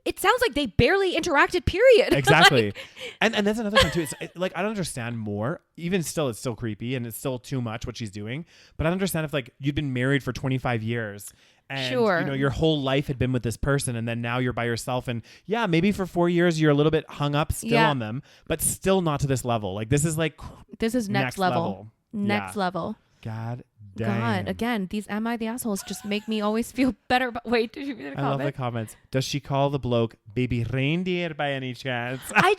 It sounds like they barely interacted, period. Exactly. Like, and that's another thing too. It's like, I don't understand more. Even still, it's still creepy and it's still too much what she's doing. But I don't understand if like you've been married for 25 years and you know, your whole life had been with this person and then now you're by yourself and maybe for 4 years you're a little bit hung up still on them, but still not to this level. Like this is next level. Next level. God damn. God, again, these Am I the Assholes just make me always feel better. But wait, did you read the comment? I love the comments. Does she call the bloke baby reindeer by any chance? I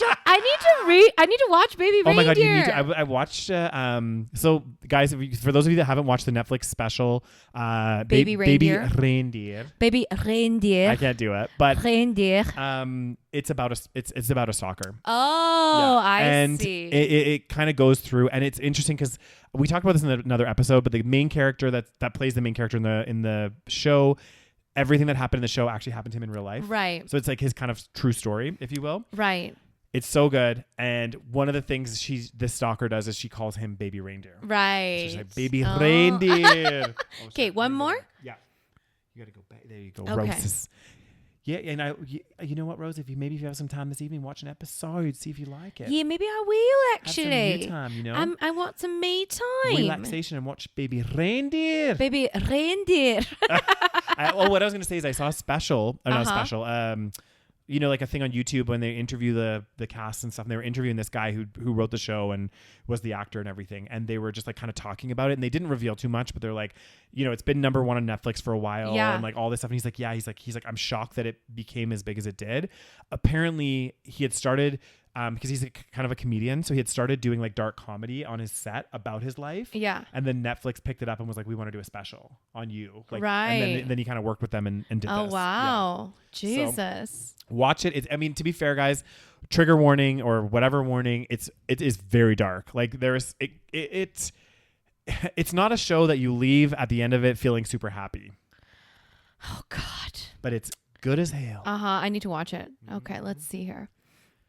need to watch Baby Reindeer. Oh my God, you need to. I watched, so guys, for those of you that haven't watched the Netflix special, Baby Reindeer. Baby Reindeer. I can't do it, but Reindeer. it's about a stalker. Oh, yeah. And I see. It kind of goes through, and it's interesting because we talked about this in another episode, but the main character that plays the main character in the show, everything that happened in the show actually happened to him in real life. Right. So it's like his kind of true story, if you will. Right. It's so good. And one of the things this stalker does is she calls him Baby Reindeer. Right. She's like, Baby Reindeer. Okay, one more? Yeah. You got to go back. There you go. Okay. Roses. Yeah, and you know what, Rose? If you have some time this evening, watch an episode, see if you like it. Yeah, maybe I will actually. Have some me time, you know. I want some me time, relaxation, and watch Baby Reindeer. Baby Reindeer. What I was gonna say is I saw a special, not a special. You know, like a thing on YouTube when they interview the cast and stuff. And they were interviewing this guy who wrote the show and was the actor and everything. And they were just like kind of talking about it. And they didn't reveal too much, but they're like, you know, it's been number one on Netflix for a while and like all this stuff. And he's like, I'm shocked that it became as big as it did. Apparently he had started because he's kind of a comedian. So he had started doing like dark comedy on his set about his life. Yeah. And then Netflix picked it up and was like, we want to do a special on you. Like, right. And then he kind of worked with them and did this. Oh, wow. Yeah. Jesus. So watch it. I mean, to be fair, guys, trigger warning or whatever warning, it is very dark. Like it's not a show that you leave at the end of it feeling super happy. Oh, God. But it's good as hell. I need to watch it. Okay, let's see here.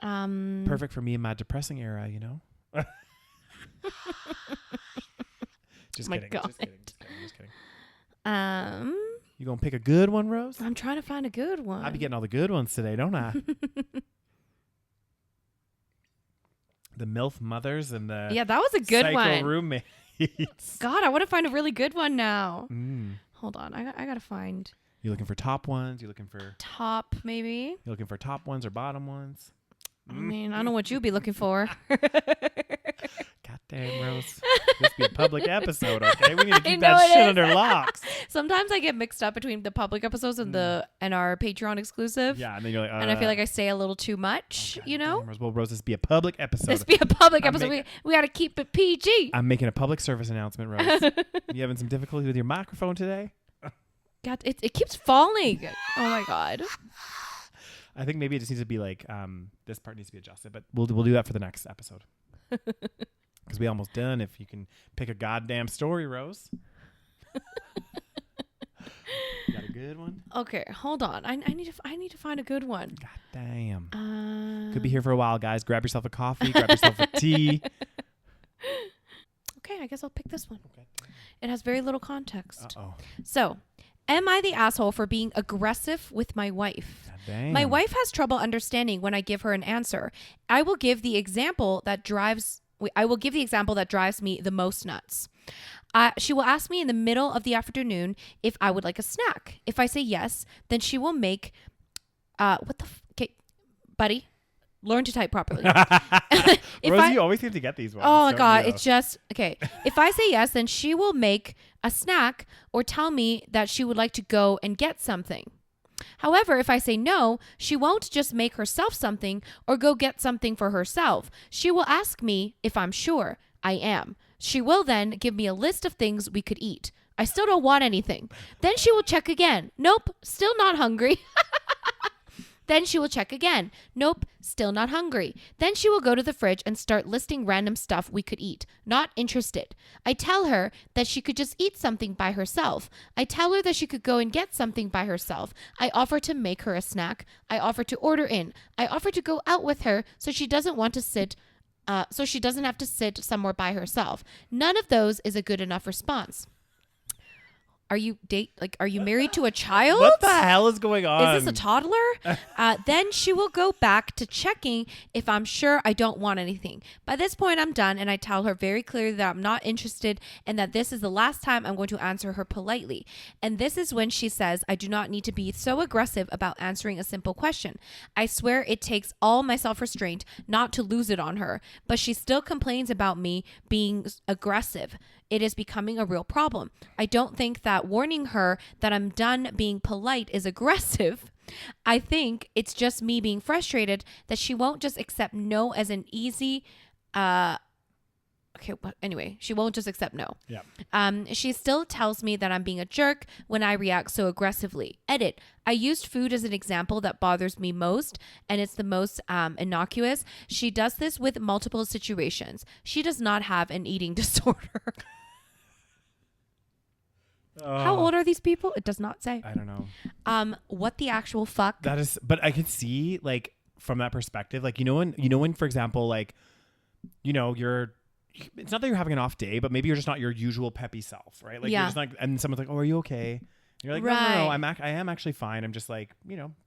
Perfect for me in my depressing era, you know? Just kidding. God. Just kidding. You gonna pick a good one, Rose? I'm trying to find a good one. I be getting all the good ones today, don't I? The MILF mothers and the that was a good psycho one. roommates. God, I want to find a really good one now. Hold on, I gotta find. You looking for top ones? You looking for top maybe? You looking for top ones or bottom ones? I mean, I know what you'd be looking for. Goddamn, Rose. This be a public episode, okay? We need to keep that shit under locks. Sometimes I get mixed up between the public episodes and our Patreon exclusive. Yeah, and then you're like, and I feel like I say a little too much, you know? Rose, well, Rose, this be a public episode. This be a public episode. We got to keep it PG. I'm making a public service announcement, Rose. You having some difficulty with your microphone today? God, it keeps falling. Oh my God. I think maybe it just needs to be like this part needs to be adjusted, but we'll do that for the next episode. Because we almost done. If you can pick a goddamn story, Rose. You got a good one? Okay, hold on. I need to find a good one. God damn. Could be here for a while, guys. Grab yourself a coffee. Grab yourself a tea. Okay, I guess I'll pick this one. Okay. It has very little context. Uh-oh. So, am I the asshole for being aggressive with my wife? My wife has trouble understanding when I give her an answer. I will give the example that drives me the most nuts. She will ask me in the middle of the afternoon if I would like a snack. If I say yes, then she will make okay, buddy, learn to type properly. Rose, you always seem to get these ones. Oh my God, it's just okay. If I say yes, then she will make a snack or tell me that she would like to go and get something. However, if I say no, she won't just make herself something or go get something for herself. She will ask me if I'm sure. I am. She will then give me a list of things we could eat. I still don't want anything. Then she will check again. Nope, still not hungry. Then she will check again. Nope, still not hungry. Then she will go to the fridge and start listing random stuff we could eat. Not interested. I tell her that she could just eat something by herself. I tell her that she could go and get something by herself. I offer to make her a snack. I offer to order in. I offer to go out with her so she doesn't have to sit somewhere by herself. None of those is a good enough response. Are you married to a child? What the hell is going on? Is this a toddler? Then she will go back to checking if I'm sure I don't want anything. By this point, I'm done, and I tell her very clearly that I'm not interested and that this is the last time I'm going to answer her politely. And this is when she says I do not need to be so aggressive about answering a simple question. I swear it takes all my self-restraint not to lose it on her, but she still complains about me being aggressive. It is becoming a real problem. I don't think that warning her that I'm done being polite is aggressive. I think it's just me being frustrated that she won't just accept no as an easy she won't just accept no. Yeah. She still tells me that I'm being a jerk when I react so aggressively. Edit. I used food as an example that bothers me most, and it's the most innocuous. She does this with multiple situations. She does not have an eating disorder. How old are these people? It does not say. I don't know. What the actual fuck? That is, but I can see like from that perspective, like when for example, like it's not that you're having an off day, but maybe you're just not your usual peppy self, right? Like you're just like, and someone's like, "Oh, are you okay?" You're like, right. no, I am actually fine. I'm just like,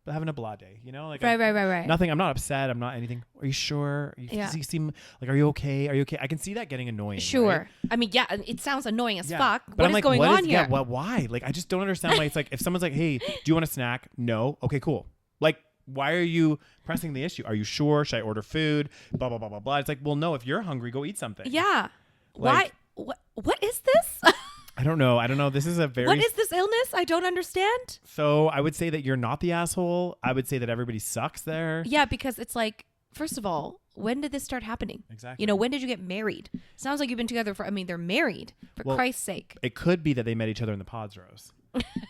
having a blah day, like right. Nothing. I'm not upset. I'm not anything. Are you sure? You seem like, are you okay? Are you okay? I can see that getting annoying. Sure. Right? I mean, yeah, it sounds annoying as fuck. But What I'm is like, going on here? Yeah, why? Like, I just don't understand why it's like, if someone's like, hey, do you want a snack? No. Okay, cool. Like, why are you pressing the issue? Are you sure? Should I order food? Blah, blah, blah, blah, blah. It's like, well, no, if you're hungry, go eat something. Yeah. Like, why? What is this? I don't know. This is a very... What is this illness? I don't understand. So I would say that you're not the asshole. I would say that everybody sucks there. Yeah, because it's like, first of all, when did this start happening? Exactly. You know, when did you get married? Sounds like you've been together for, I mean, they're married, for Christ's sake. It could be that they met each other in the pods, Rose.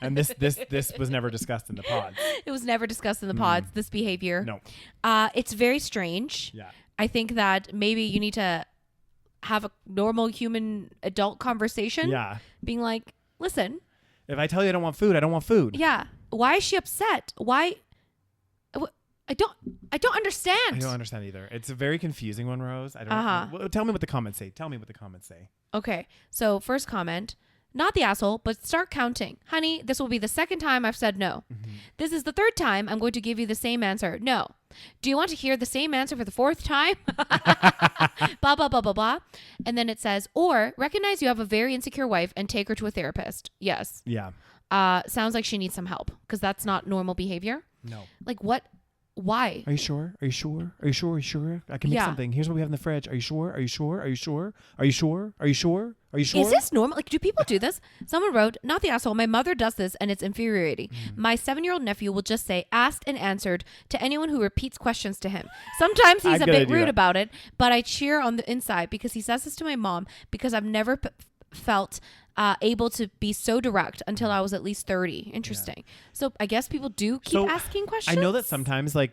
And this was never discussed in the pods. It was never discussed in the pods, this behavior. No. It's very strange. Yeah. I think that maybe you need to have a normal human adult conversation. Yeah. Being like, listen. If I tell you I don't want food, I don't want food. Yeah. Why is she upset? Why? I don't understand. I don't understand either. It's a very confusing one, Rose. I don't well, tell me what the comments say. Okay. So first comment, not the asshole, but start counting. Honey, this will be the second time I've said no. Mm-hmm. This is the third time I'm going to give you the same answer. No. Do you want to hear the same answer for the fourth time? Blah, blah, blah, blah, blah. And then it says, or recognize you have a very insecure wife and take her to a therapist. Yes. Yeah. Sounds like she needs some help because that's not normal behavior. No. Like what? Why? Are you sure? Are you sure? Are you sure? Are you sure? I can make something. Here's what we have in the fridge. Are you sure? Are you sure? Are you sure? Are you sure? Are you sure? Are you sure? Is this normal? Like, do people do this? Someone wrote, not the asshole. My mother does this and it's infuriating. My 7-year-old nephew will just say asked and answered to anyone who repeats questions to him. Sometimes he's a bit rude about it, but I cheer on the inside because he says this to my mom because I've never felt able to be so direct until I was at least 30. Interesting. Yeah. So I guess people do keep asking questions. I know that sometimes, like,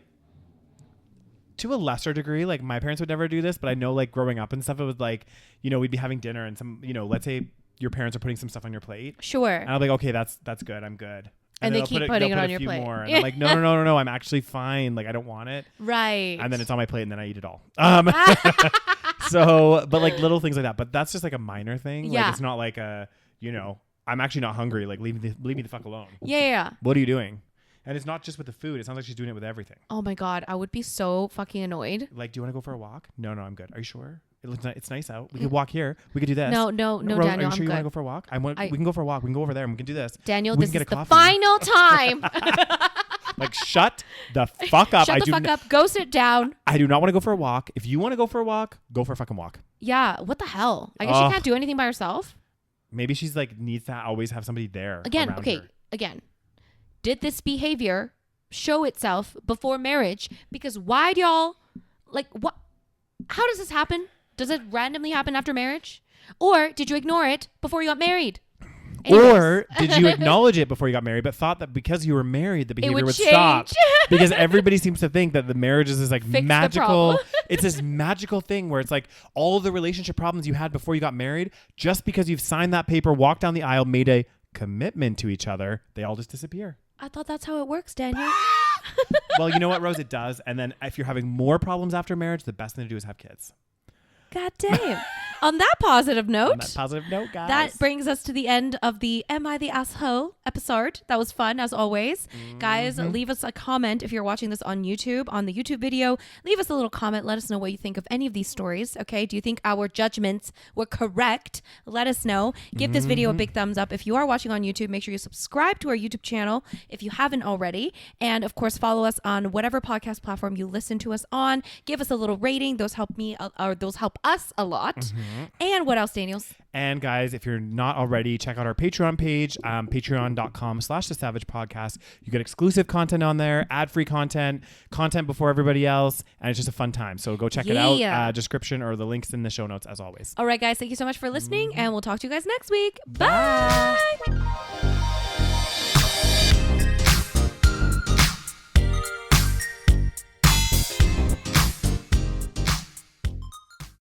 to a lesser degree, like my parents would never do this, but I know like growing up and stuff, it was like, you know, we'd be having dinner and some, you know, let's say your parents are putting some stuff on your plate. Sure. And I'll be like, okay, that's good. I'm good. And they keep putting it on your plate. More, and I'm like, no, I'm actually fine. Like I don't want it. Right. And then it's on my plate and then I eat it all. So, but like little things like that, but that's just like a minor thing. Yeah. Like it's not like a, you know, I'm actually not hungry. Like leave me the fuck alone. Yeah. What are you doing? And it's not just with the food. It sounds like she's doing it with everything. Oh my God. I would be so fucking annoyed. Like, do you want to go for a walk? No, I'm good. Are you sure? It's nice out. We could walk here. We could do this. No, Rose, Daniel, are you sure you I'm want to go for a walk? We can go for a walk. We can go over there and we can do this. Daniel, this is the final time. Like, shut the fuck up. Shut the fuck up. Go sit down. I do not want to go for a walk. If you want to go for a walk, go for a fucking walk. Yeah. What the hell? I guess she can't do anything by herself. Maybe she's like needs to always have somebody there. Again, did this behavior show itself before marriage? Because why do y'all like what? How does this happen? Does it randomly happen after marriage, or did you ignore it before you got married? Anyways. Or did you acknowledge it before you got married, but thought that because you were married, the behavior would stop? Because everybody seems to think that the marriage is this like magical. It's this magical thing where it's like all the relationship problems you had before you got married, just because you've signed that paper, walked down the aisle, made a commitment to each other, they all just disappear. I thought that's how it works, Daniel. Well, you know what, Rose? It does. And then if you're having more problems after marriage, the best thing to do is have kids. God damn. On that positive note, guys. That brings us to the end of the Am I the Asshole episode. That was fun, as always. Mm-hmm. Guys, leave us a comment if you're watching this on YouTube, on the YouTube video. Leave us a little comment. Let us know what you think of any of these stories, okay? Do you think our judgments were correct? Let us know. Give this video a big thumbs up. If you are watching on YouTube, make sure you subscribe to our YouTube channel if you haven't already. And, of course, follow us on whatever podcast platform you listen to us on. Give us a little rating. Those help me, or those help us a lot. Mm-hmm. And what else, Daniels? And guys, if you're not already, check out our Patreon page, patreon.com/SaVeg podcast. You get exclusive content on there, ad-free content before everybody else, and it's just a fun time. So go check it out. Description or the links in the show notes as always. All right, guys, thank you so much for listening, and we'll talk to you guys next week. Bye.